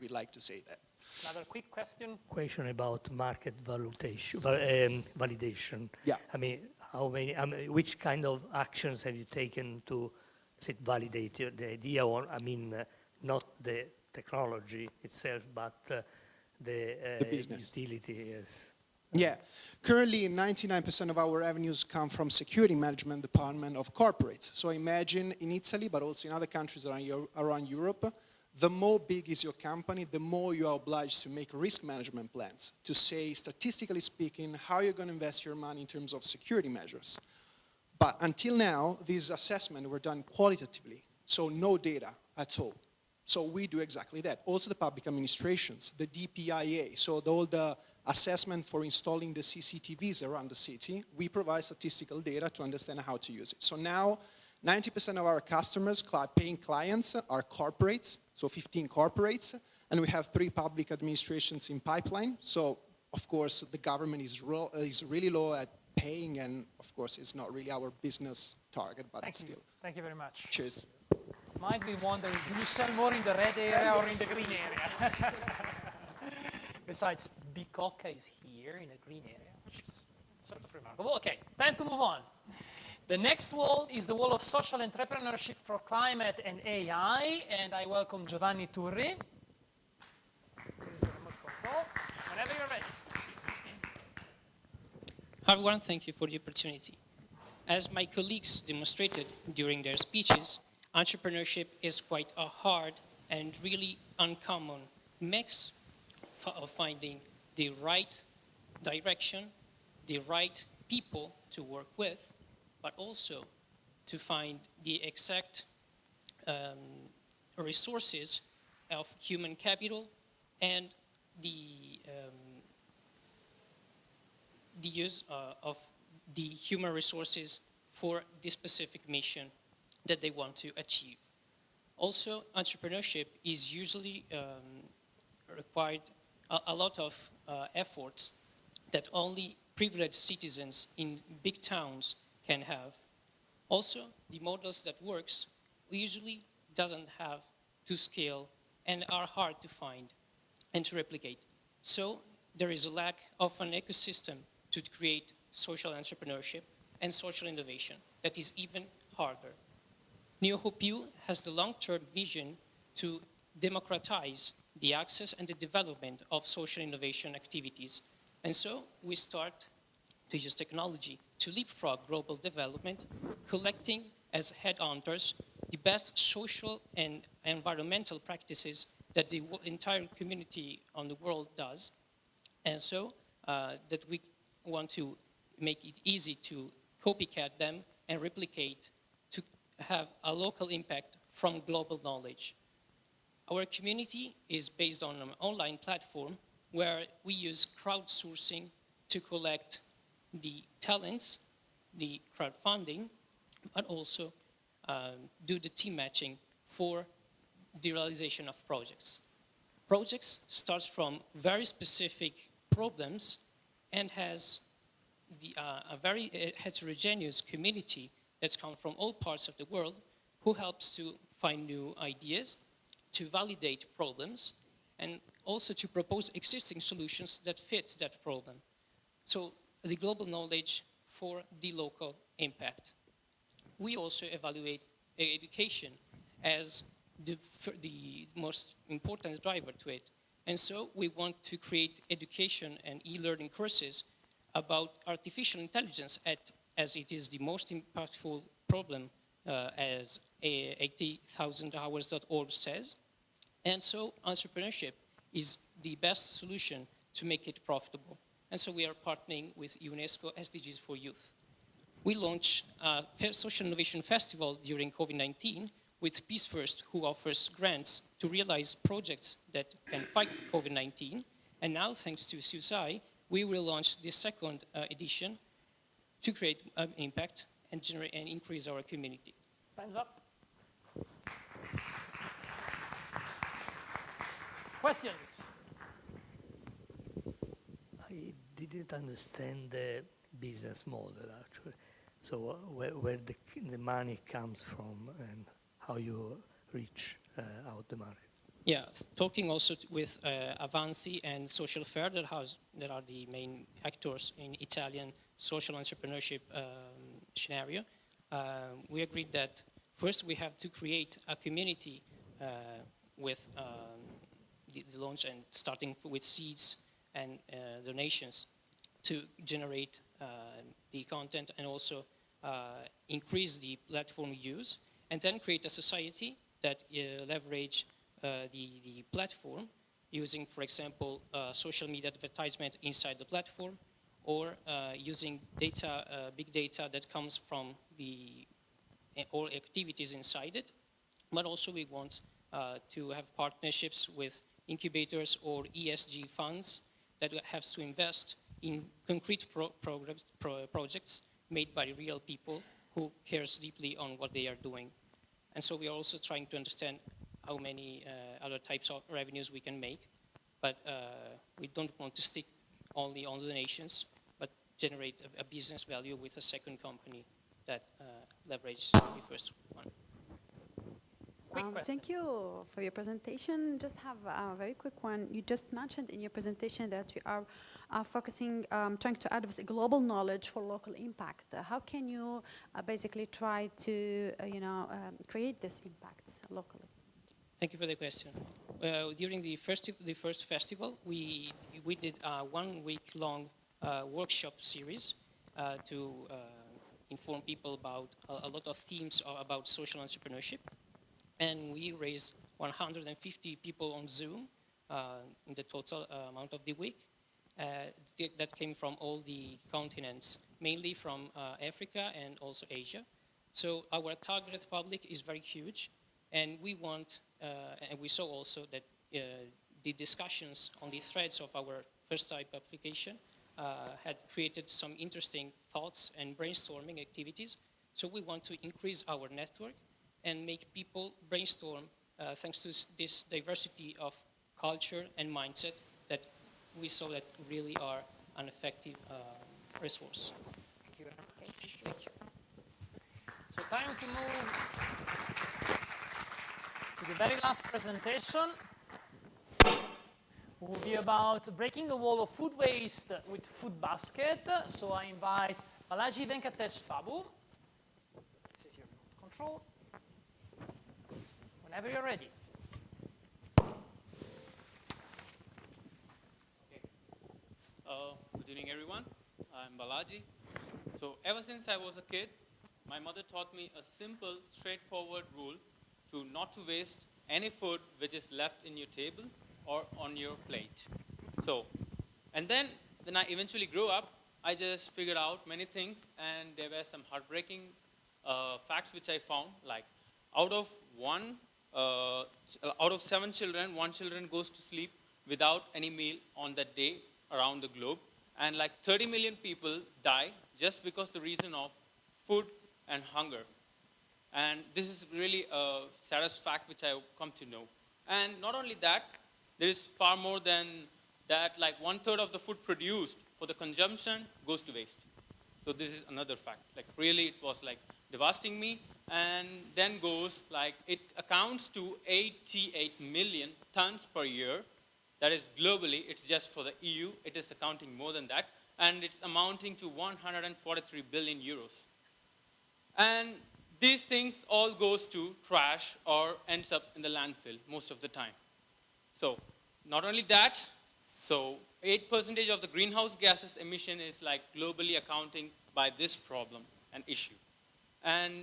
we like to say that. Another quick question. Question about market validation. Yeah. I mean, which kind of actions have you taken to validate the idea? Not the technology itself, but the business utility. Yes. Yeah. Currently, 99% of our revenues come from security management department of corporates. So imagine in Italy, but also in other countries around Europe, the more big is your company, the more you are obliged to make risk management plans to say, statistically speaking, how you're going to invest your money in terms of security measures. But until now, these assessments were done qualitatively, so no data at all. So we do exactly that. Also the public administrations, the DPIA, so all the assessment for installing the CCTVs around the city, we provide statistical data to understand how to use it. So now, 90% of our customers, paying clients, are corporates, so 15 corporates, and we have 3 public administrations in pipeline. So, of course, the government is really low at paying, and of course, it's not really our business target, but still. Thank you very much. Cheers. Might be wondering, do you sell more in the red area or in the green area? Besides, Bicocca is here in a green area, which is sort of remarkable. Okay, time to move on. The next wall is the wall of social entrepreneurship for climate and AI, and I welcome Giovanni Turri. Here's your remote control. Whenever you're ready. Hi everyone, thank you for the opportunity. As my colleagues demonstrated during their speeches, entrepreneurship is quite a hard and really uncommon mix of finding the right direction, the right people to work with, but also to find the exact resources of human capital and the use of the human resources for the specific mission that they want to achieve. Also, entrepreneurship is usually required a lot of efforts that only privileged citizens in big towns can have. Also, the models that works usually doesn't have to scale and are hard to find and to replicate. So there is a lack of an ecosystem to create social entrepreneurship and social innovation that is even harder. NeoHopeU has the long-term vision to democratize the access and the development of social innovation activities. And so we start to use technology to leapfrog global development, collecting as headhunters the best social and environmental practices that the entire community on the world does. And so that we want to make it easy to copycat them and replicate to have a local impact from global knowledge. Our community is based on an online platform where we use crowdsourcing to collect the talents, the crowdfunding, but also do the team matching for the realization of projects. Projects starts from very specific problems and has a very heterogeneous community that's come from all parts of the world who helps to find new ideas, to validate problems, and also to propose existing solutions that fit that problem. So the global knowledge for the local impact. we also evaluate education as the most important driver to it. And so we want to create education and e-learning courses about artificial intelligence as it is the most impactful problem, as 80,000hours.org says. And so entrepreneurship is the best solution to make it profitable. And so we are partnering with UNESCO SDGs for Youth. We launched a social innovation festival during COVID-19 with Peace First, who offers grants to realize projects that can fight COVID-19. And now, thanks to SUSAI, we will launch the second edition to create an impact and generate and increase our community. Time's up. Questions? I didn't understand the business model, actually. So where the money comes from and how you reach out the market. Yeah, talking also with Avanzi and Social Fair that are the main actors in Italian social entrepreneurship scenario. We agreed that first we have to create a community with the launch and starting with seeds and donations to generate the content and also increase the platform use, and then create a society that leverage the platform using, for example, social media advertisement inside the platform, or using data, big data that comes from all activities inside it. But also we want to have partnerships with incubators or ESG funds that have to invest in concrete projects made by real people who cares deeply on what they are doing. And so we are also trying to understand how many other types of revenues we can make, but we don't want to stick only on donations, but generate a business value with a second company that leverages the first one. Thank you for your presentation. Just have a very quick one. You just mentioned in your presentation that you are focusing, trying to advance global knowledge for local impact. How can you basically try to, create this impacts locally? Thank you for the question. During the first festival, we did a 1 week long workshop series to inform people about a lot of themes about social entrepreneurship. And we raised 150 people on Zoom in the total amount of the week. That came from all the continents, mainly from Africa and also Asia. So our target public is very huge. And we want, and we saw also that the discussions on the threads of our first type application had created some interesting thoughts and brainstorming activities. So we want to increase our network and make people brainstorm thanks to this diversity of culture and mindset that we saw that really are an effective resource. Thank you very much. Thank you. So time to move to the very last presentation. It will be about breaking the wall of food waste with food basket. So I invite Balaji Venkatesh Babu. This is your control. Whenever you're ready. Okay. Good evening, everyone. I'm Balaji. So ever since I was a kid, my mother taught me a simple, straightforward rule to not to waste any food which is left in your table or on your plate. So, and then when I eventually grew up, I just figured out many things, and there were some heartbreaking facts which I found, like out of 7 children, 1 child goes to sleep without any meal on that day around the globe. And like 30 million people die just because the reason of food and hunger. And this is really a saddest fact which I have come to know. And not only that, there is far more than that, like 1/3 of the food produced for the consumption goes to waste. So this is another fact. Like really it was like devastating me. And then goes like it accounts to 88 million tons per year. That is globally, it's just for the EU, it is accounting more than that. And it's amounting to 143 billion euros. And these things all goes to trash or ends up in the landfill most of the time. So not only that, so 8% of the greenhouse gases emission is like globally accounting by this problem and issue. And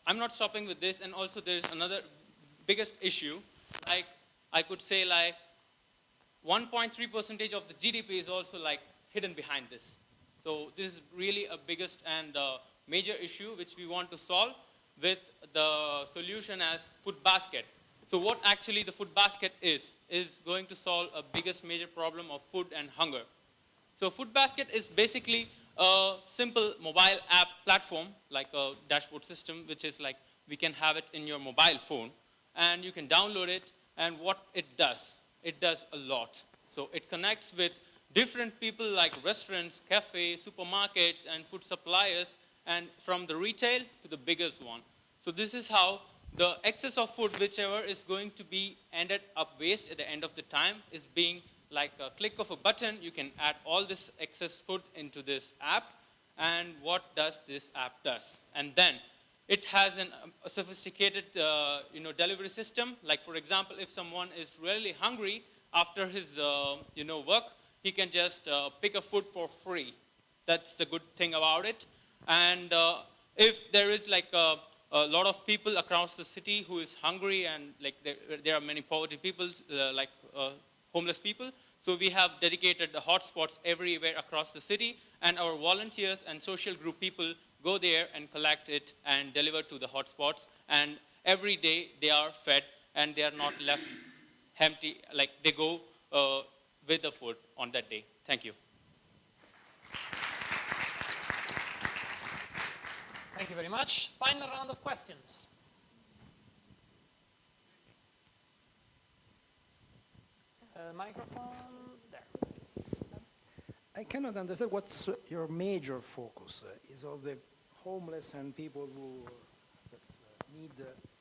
I'm not stopping with this, and also there's another biggest issue, like I could say like 1.3% of the GDP is also like hidden behind this. So this is really a biggest and major issue which we want to solve with the solution as food basket. So what actually the food basket is going to solve a biggest major problem of food and hunger. So food basket is basically a simple mobile app platform, like a dashboard system, which is like we can have it in your mobile phone, and you can download it, and what it does a lot. So it connects with different people like restaurants, cafes, supermarkets, and food suppliers, and from the retail to the biggest one. So this is how the excess of food, whichever is going to be ended up waste at the end of the time, is being like a click of a button. You can add all this excess food into this app, and what does this app does? And then it has a sophisticated delivery system. Like for example, if someone is really hungry after his work, he can just pick a food for free. That's the good thing about it. And if there is like a lot of people across the city who is hungry, and like there are many poverty people, like homeless people, so we have dedicated the hotspots everywhere across the city, and our volunteers and social group people go there and collect it and deliver to the hotspots, and every day they are fed and they are not left empty, like they go with the food on that day. Thank you. Thank you very much. Final round of questions. Microphone there. I cannot understand what's your major focus. Is all the homeless and people who need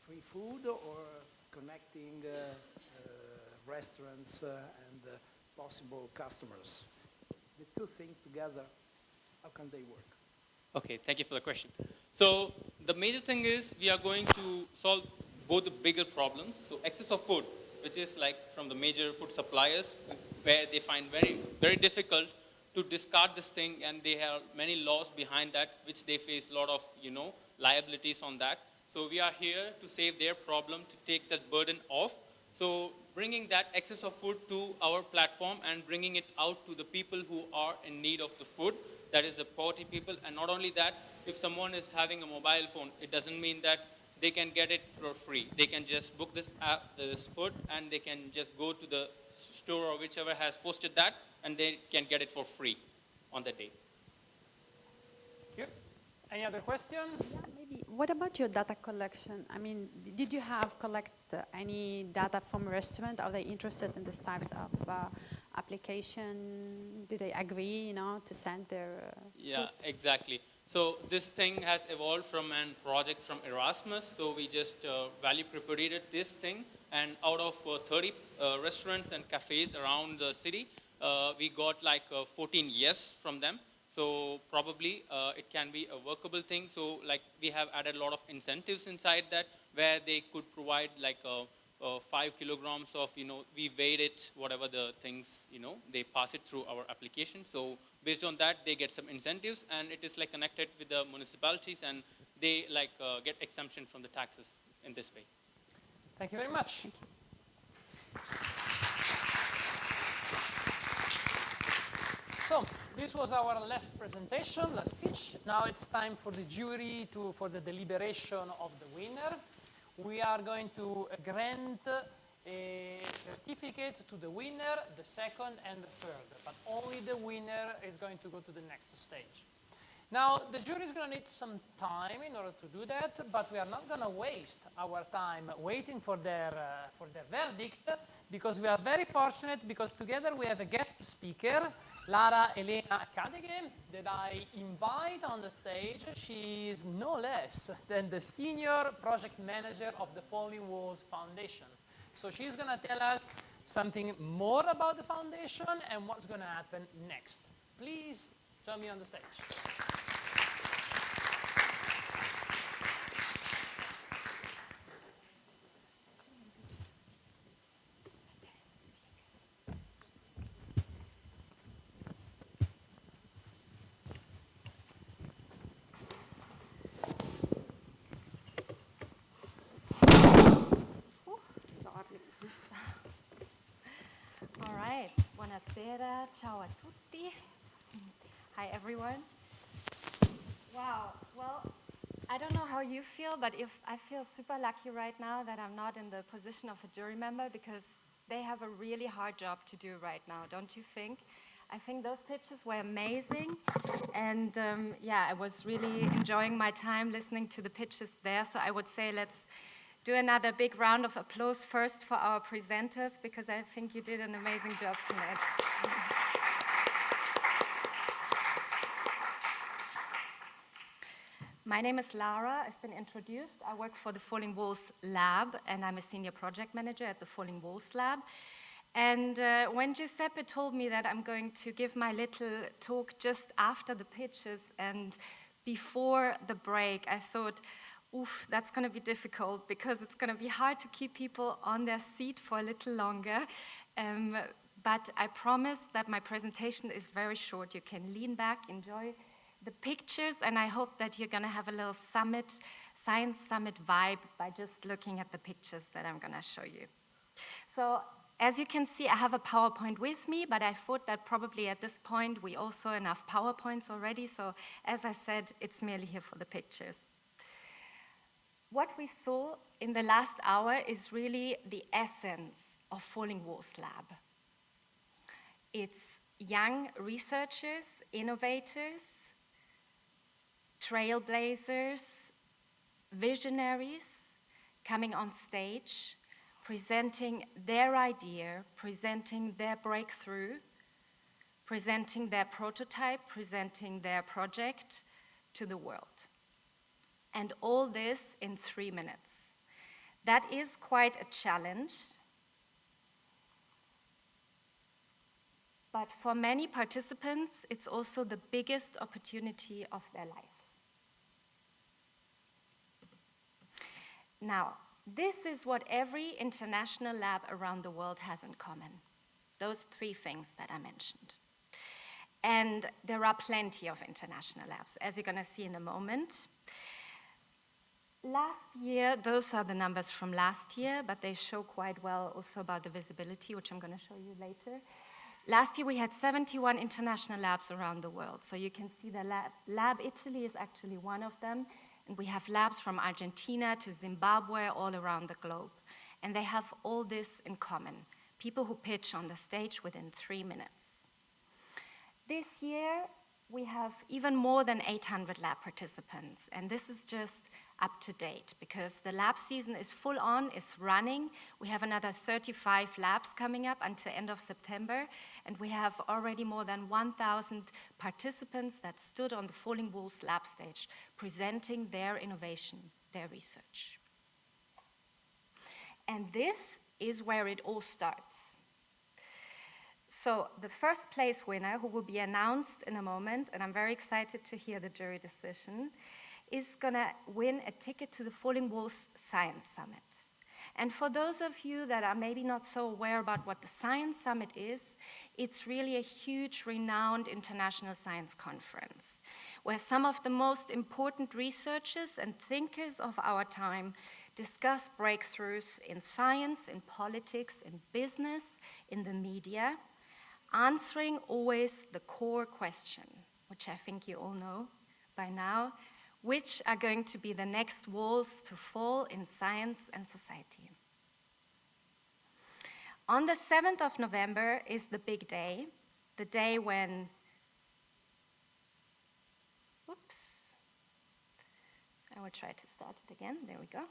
free food, or connecting restaurants and possible customers? The two things together, how can they work? Okay, thank you for the question. So the major thing is we are going to solve both the bigger problems. So excess of food, which is like from the major food suppliers, where they find very, very difficult to discard this thing, and they have many laws behind that, which they face a lot of, liabilities on that. So we are here to save their problem, to take that burden off. So bringing that excess of food to our platform and bringing it out to the people who are in need of the food, that is the poverty people. And not only that, if someone is having a mobile phone, it doesn't mean that they can get it for free. They can just book this app, this food, and they can just go to the store or whichever has posted that, and they can get it for free on that day. Thank you. Any other question? Yeah, maybe. What about your data collection? I mean, did you collect any data from a restaurant? Are they interested in these types of application? Do they agree, to send their Yeah, food? exactly. So this thing has evolved from a project from Erasmus. So we just value propagated this thing, and out of 30 restaurants and cafes around the city, we got like 14 yes from them. So probably it can be a workable thing. So like we have added a lot of incentives inside that, where they could provide like 5 kilograms of, we weighed it, whatever the things, they pass it through our application. So based on that, they get some incentives, and it is like connected with the municipalities, and they like get exemption from the taxes in this way. Thank you very much. Thank you. So this was our last presentation, last speech. Now it's time for the jury for the deliberation of the winner. We are going to grant a certificate to the winner, the second and the third, but only the winner is going to go to the next stage. Now, the jury is going to need some time in order to do that, but we are not going to waste our time waiting for their verdict, because we are very fortunate, because together we have a guest speaker, Lara Elena Kadege, that I invite on the stage. She is no less than the senior project manager of the Falling Walls Foundation. So she's going to tell us something more about the foundation and what's going to happen next. Please join me on the stage. All right, buonasera, ciao a tutti. Hi everyone. Wow, well, I don't know how you feel, but I feel super lucky right now that I'm not in the position of a jury member, because they have a really hard job to do right now, don't you think? I think those pictures were amazing, and yeah, I was really enjoying my time listening to the pitches there, so I would say let's do another big round of applause first for our presenters, because I think you did an amazing job tonight. My name is Lara. I've been introduced. I work for the Falling Walls Lab, and I'm a senior project manager at the Falling Walls Lab. And when Giuseppe told me that I'm going to give my little talk just after the pitches and before the break, I thought, oof, that's going to be difficult, because it's going to be hard to keep people on their seat for a little longer. But I promise that my presentation is very short. You can lean back, enjoy the pictures, and I hope that you're going to have a little science summit vibe by just looking at the pictures that I'm going to show you. So as you can see, I have a PowerPoint with me, but I thought that probably at this point we all saw enough PowerPoints already. So as I said, it's merely here for the pictures. What we saw in the last hour is really the essence of Falling Walls Lab. It's young researchers, innovators, trailblazers, visionaries coming on stage, presenting their idea, presenting their breakthrough, presenting their prototype, presenting their project to the world. And all this in 3 minutes. That is quite a challenge. But for many participants, it's also the biggest opportunity of their life. Now, this is what every international lab around the world has in common. Those 3 things that I mentioned. And there are plenty of international labs, as you're going to see in a moment. Last year, those are the numbers from last year, but they show quite well also about the visibility, which I'm going to show you later. Last year, we had 71 international labs around the world. So you can see the lab Italy is actually one of them. And we have labs from Argentina to Zimbabwe all around the globe. And they have all this in common. People who pitch on the stage within 3 minutes. This year, we have even more than 800 lab participants. And this is just up to date, because the lab season is full on, is running. We have another 35 labs coming up until end of September, and we have already more than 1,000 participants that stood on the Falling Walls lab stage, presenting their innovation, their research. And this is where it all starts. So the first place winner, who will be announced in a moment, and I'm very excited to hear the jury decision, is going to win a ticket to the Falling Walls Science Summit. And for those of you that are maybe not so aware about what the Science Summit is, it's really a huge, renowned international science conference, where some of the most important researchers and thinkers of our time discuss breakthroughs in science, in politics, in business, in the media, answering always the core question, which I think you all know by now: which are going to be the next walls to fall in science and society. On the 7th of November is the big day, the day when, whoops, I will try to start it again, there we go,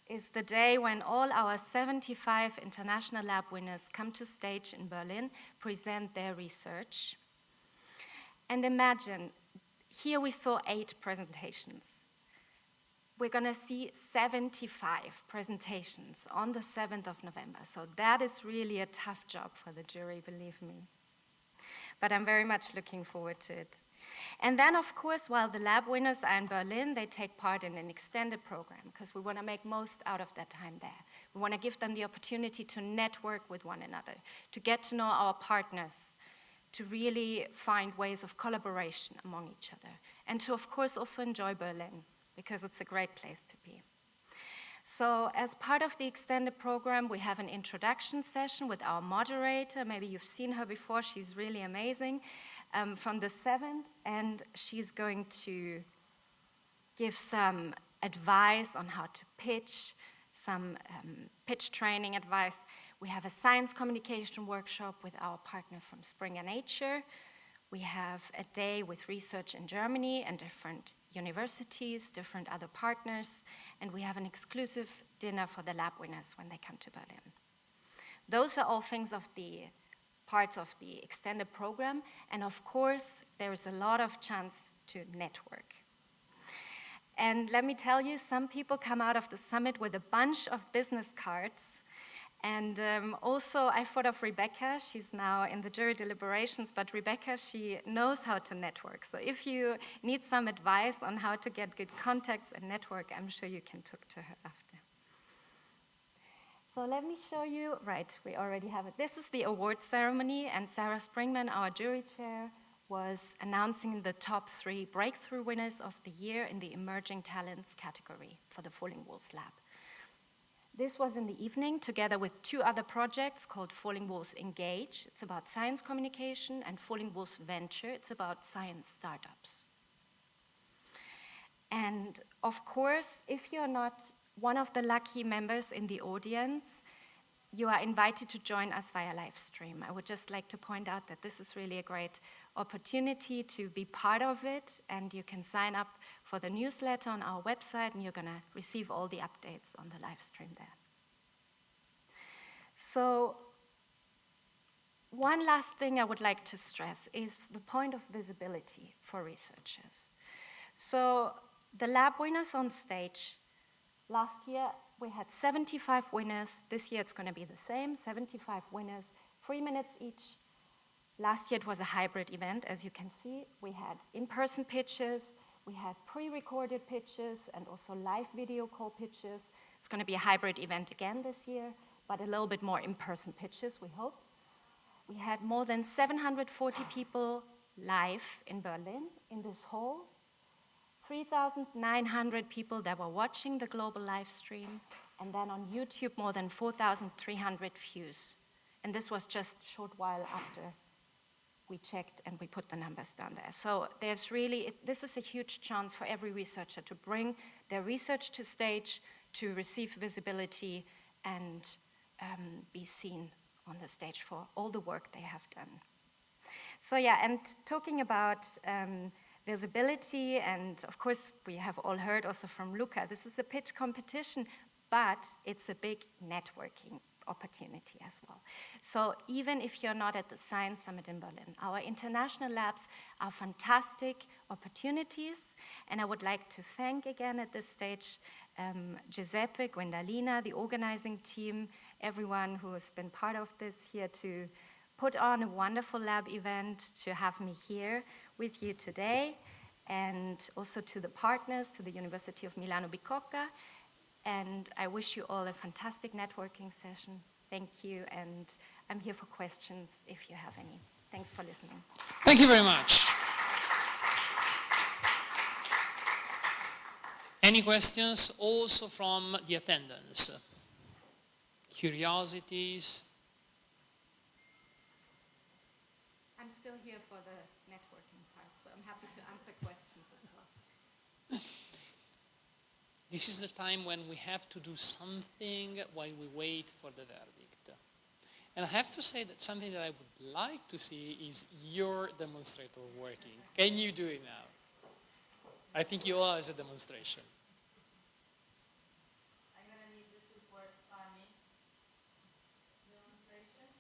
is the day when all our 75 international lab winners come to stage in Berlin, present their research. And imagine, here we saw 8 presentations. We're going to see 75 presentations on the 7th of November. So that is really a tough job for the jury, believe me. But I'm very much looking forward to it. And then, of course, while the lab winners are in Berlin, they take part in an extended program, because we want to make most out of their time there. We want to give them the opportunity to network with one another, to get to know our partners, to really find ways of collaboration among each other, and to, of course, also enjoy Berlin, because it's a great place to be. So as part of the extended program, we have an introduction session with our moderator. Maybe you've seen her before. She's really amazing, from the 7th. And she's going to give some advice on how to pitch, some pitch training advice. We have a science communication workshop with our partner from Springer Nature. We have a day with research in Germany and different universities, different other partners, and we have an exclusive dinner for the lab winners when they come to Berlin. Those are all things of the parts of the extended program, and of course, there is a lot of chance to network. And let me tell you, some people come out of the summit with a bunch of business cards. And also, I thought of Rebecca. She's now in the jury deliberations, but Rebecca, she knows how to network. So if you need some advice on how to get good contacts and network, I'm sure you can talk to her after. So let me show you, right, we already have it. This is the award ceremony, and Sarah Springman, our jury chair, was announcing the top 3 breakthrough winners of the year in the emerging talents category for the Falling Walls Lab. This was in the evening together with 2 other projects called Falling Walls Engage. It's about science communication, and Falling Walls Venture. It's about science startups. And of course, if you're not one of the lucky members in the audience, you are invited to join us via live stream. I would just like to point out that this is really a great opportunity to be part of it, and you can sign up for the newsletter on our website, and you're going to receive all the updates on the live stream there. So one last thing I would like to stress is the point of visibility for researchers. So the lab winners on stage, last year we had 75 winners. This year it's going to be the same, 75 winners, 3 minutes each. Last year it was a hybrid event, as you can see. We had in-person pitches, we had pre-recorded pitches, and also live video call pitches. It's going to be a hybrid event again this year, but a little bit more in-person pitches, we hope. We had more than 740 people live in Berlin in this hall, 3,900 people that were watching the global live stream, and then on YouTube more than 4,300 views. And this was just a short while after we checked and we put the numbers down there. So there's really, this is a huge chance for every researcher to bring their research to stage, to receive visibility, and be seen on the stage for all the work they have done. So yeah, and talking about visibility, and of course we have all heard also from Luca, this is a pitch competition, but it's a big networking opportunity as well. So even if you're not at the Science Summit in Berlin, our international labs are fantastic opportunities, and I would like to thank again at this stage Giuseppe, Gwendalina, the organizing team, everyone who has been part of this here to put on a wonderful lab event, to have me here with you today, and also to the partners, to the University of Milano-Bicocca. And I wish you all a fantastic networking session. Thank you, and I'm here for questions if you have any. Thanks for listening. Thank you very much. Any questions also from the attendance? Curiosities? I'm still here for the networking part, so I'm happy to answer questions as well. This is the time when we have to do something while we wait for the verdict. And I have to say that something that I would like to see is your demonstrator working. Can you do it now? I think you all as a demonstration. I'm going to need the support on me. Demonstration.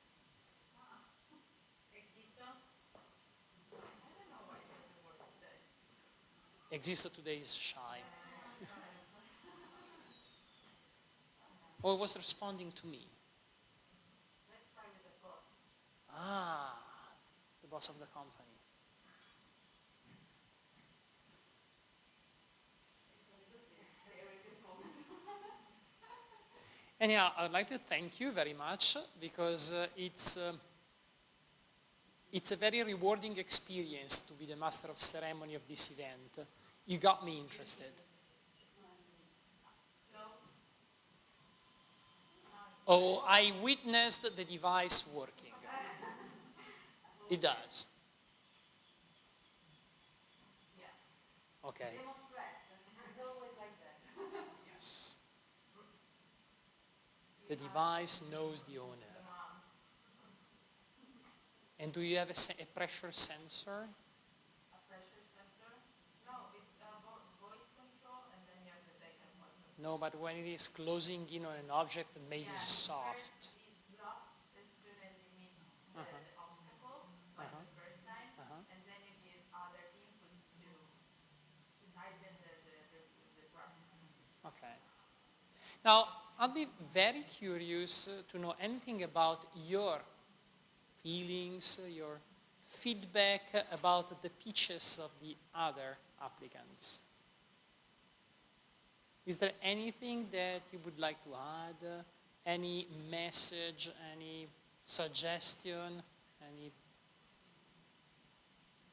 Existo. I don't know why it doesn't work today. Existo today is shy. Or was responding to me. Let's try with the boss. Ah, the boss of the company. Anyhow, I'd like to thank you very much because it's a very rewarding experience to be the master of ceremony of this event. You got me interested. Oh, I witnessed the device working. It does. Okay. Yes. The device knows the owner. And do you have a pressure sensor? A pressure sensor? No, it's voice control, and then you have the backup button. No, but when it is closing in on an object that may be soft. It blocks as soon as you meet the obstacle, like the first time, and then you give other inputs to tighten the grasp. Okay. Now, I'll be very curious to know anything about your feelings, your feedback about the pitches of the other applicants. Is there anything that you would like to add? Any message, any suggestion,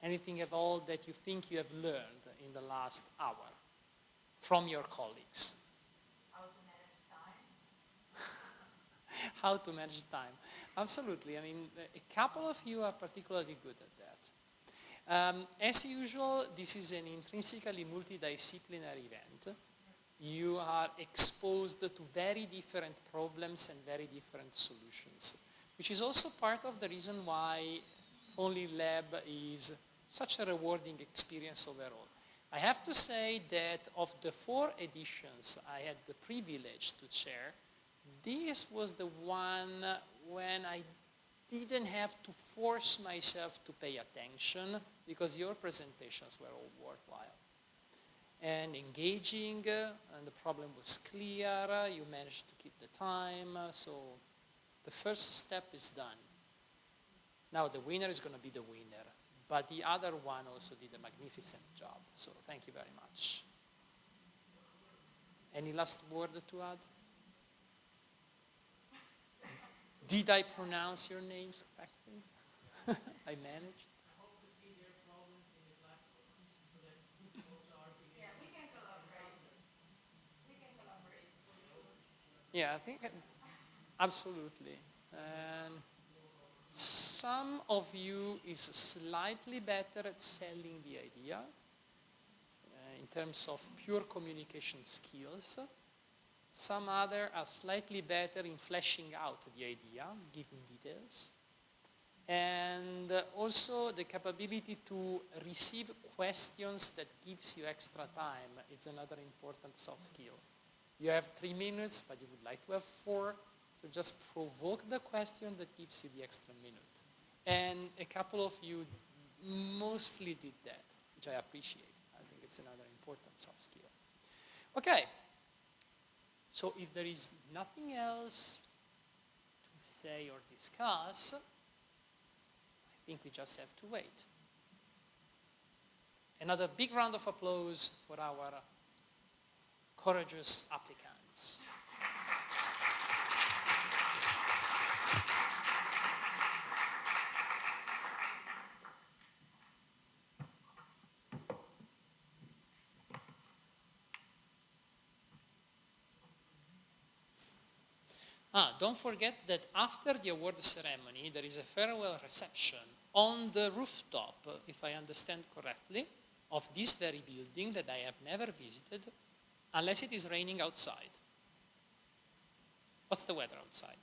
anything at all that you think you have learned in the last hour from your colleagues? How to manage time. Absolutely. I mean, a couple of you are particularly good at that. As usual, this is an intrinsically multidisciplinary event. You are exposed to very different problems and very different solutions, which is also part of the reason why Only Lab is such a rewarding experience overall. I have to say that of the 4 editions I had the privilege to chair, this was the one when I didn't have to force myself to pay attention because your presentations were all worthwhile and engaging, and the problem was clear. You managed to keep the time, so the first step is done. Now the winner is going to be the winner, but the other one also did a magnificent job, so thank you very much. Any last word to add? Did I pronounce your names correctly? I managed. I hope to see their problems in the classroom so that people are beginning. Yeah, we can collaborate. We can collaborate. Yeah, I think absolutely. Some of you is slightly better at selling the idea in terms of pure communication skills. Some other are slightly better in fleshing out the idea, giving details. And also the capability to receive questions that gives you extra time. It's another important soft skill. You have 3 minutes, but you would like to have 4. So just provoke the question that gives you the extra minute. And a couple of you mostly did that, which I appreciate. I think it's another important soft skill. Okay. So if there is nothing else to say or discuss, I think we just have to wait. Another big round of applause for our courageous applicants. Don't forget that after the award ceremony, there is a farewell reception on the rooftop, if I understand correctly, of this very building that I have never visited, unless it is raining outside. What's the weather outside?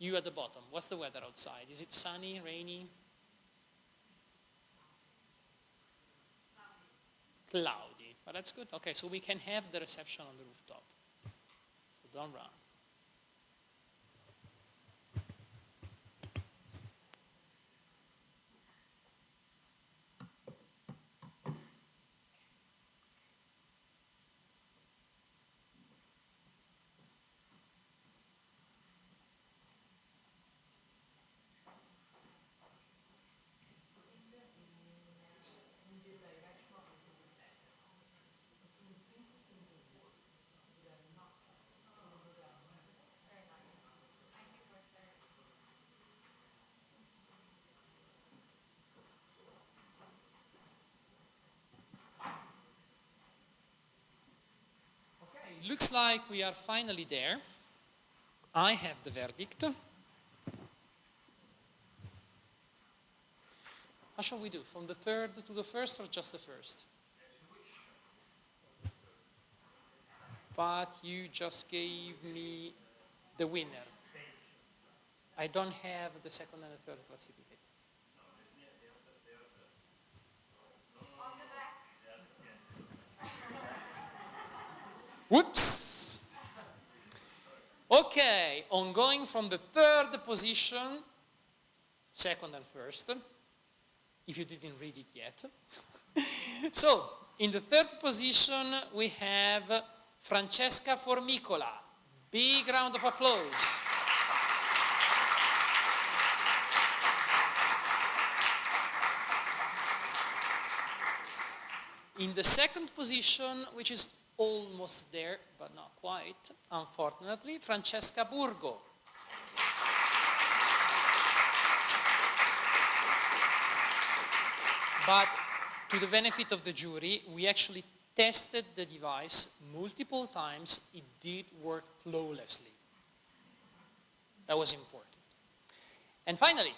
You at the bottom, what's the weather outside? Is it sunny, rainy? Cloudy. But that's good. Okay, so we can have the reception on the rooftop. So don't run. looks like we are finally there. I have the verdict. How shall we do? From the third to the first or just the first? But you just gave me the winner. I don't have the second and the third classification. Whoops! Okay, on going from the third position, second and first, if you didn't read it yet. So, in the third position, we have Francesca Formicola. Big round of applause. In the second position, which is almost there, but not quite, unfortunately, Francesca Burgo. But to the benefit of the jury, we actually tested the device multiple times. It did work flawlessly. That was important. And finally,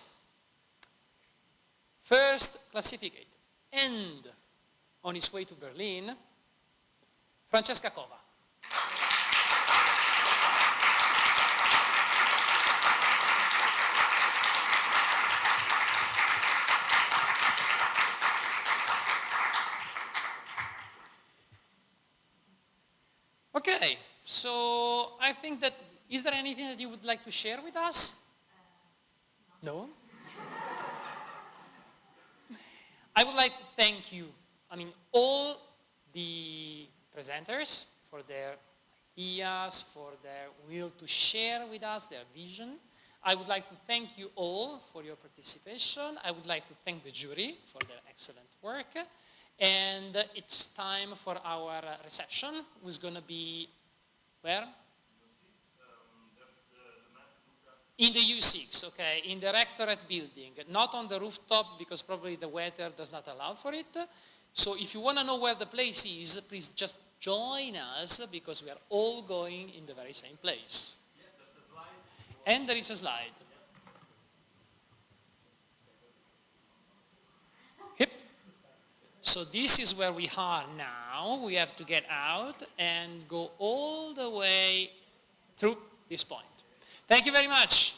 first classificate, and on his way to Berlin, Francesca Cova. Okay, so I think that, is there anything that you would like to share with us? No? I would like to thank you, all the presenters for their ideas, for their will to share with us their vision. I would like to thank you all for your participation. I would like to thank the jury for their excellent work. And it's time for our reception, who's going to be, where? In the U6, okay, in the Rectorate building. Not on the rooftop, because probably the weather does not allow for it. So if you want to know where the place is, please just join us, because we are all going in the very same place. Yeah, there's a slide. And there is a slide. Yep. So this is where we are now. We have to get out and go all the way through this point. Thank you very much.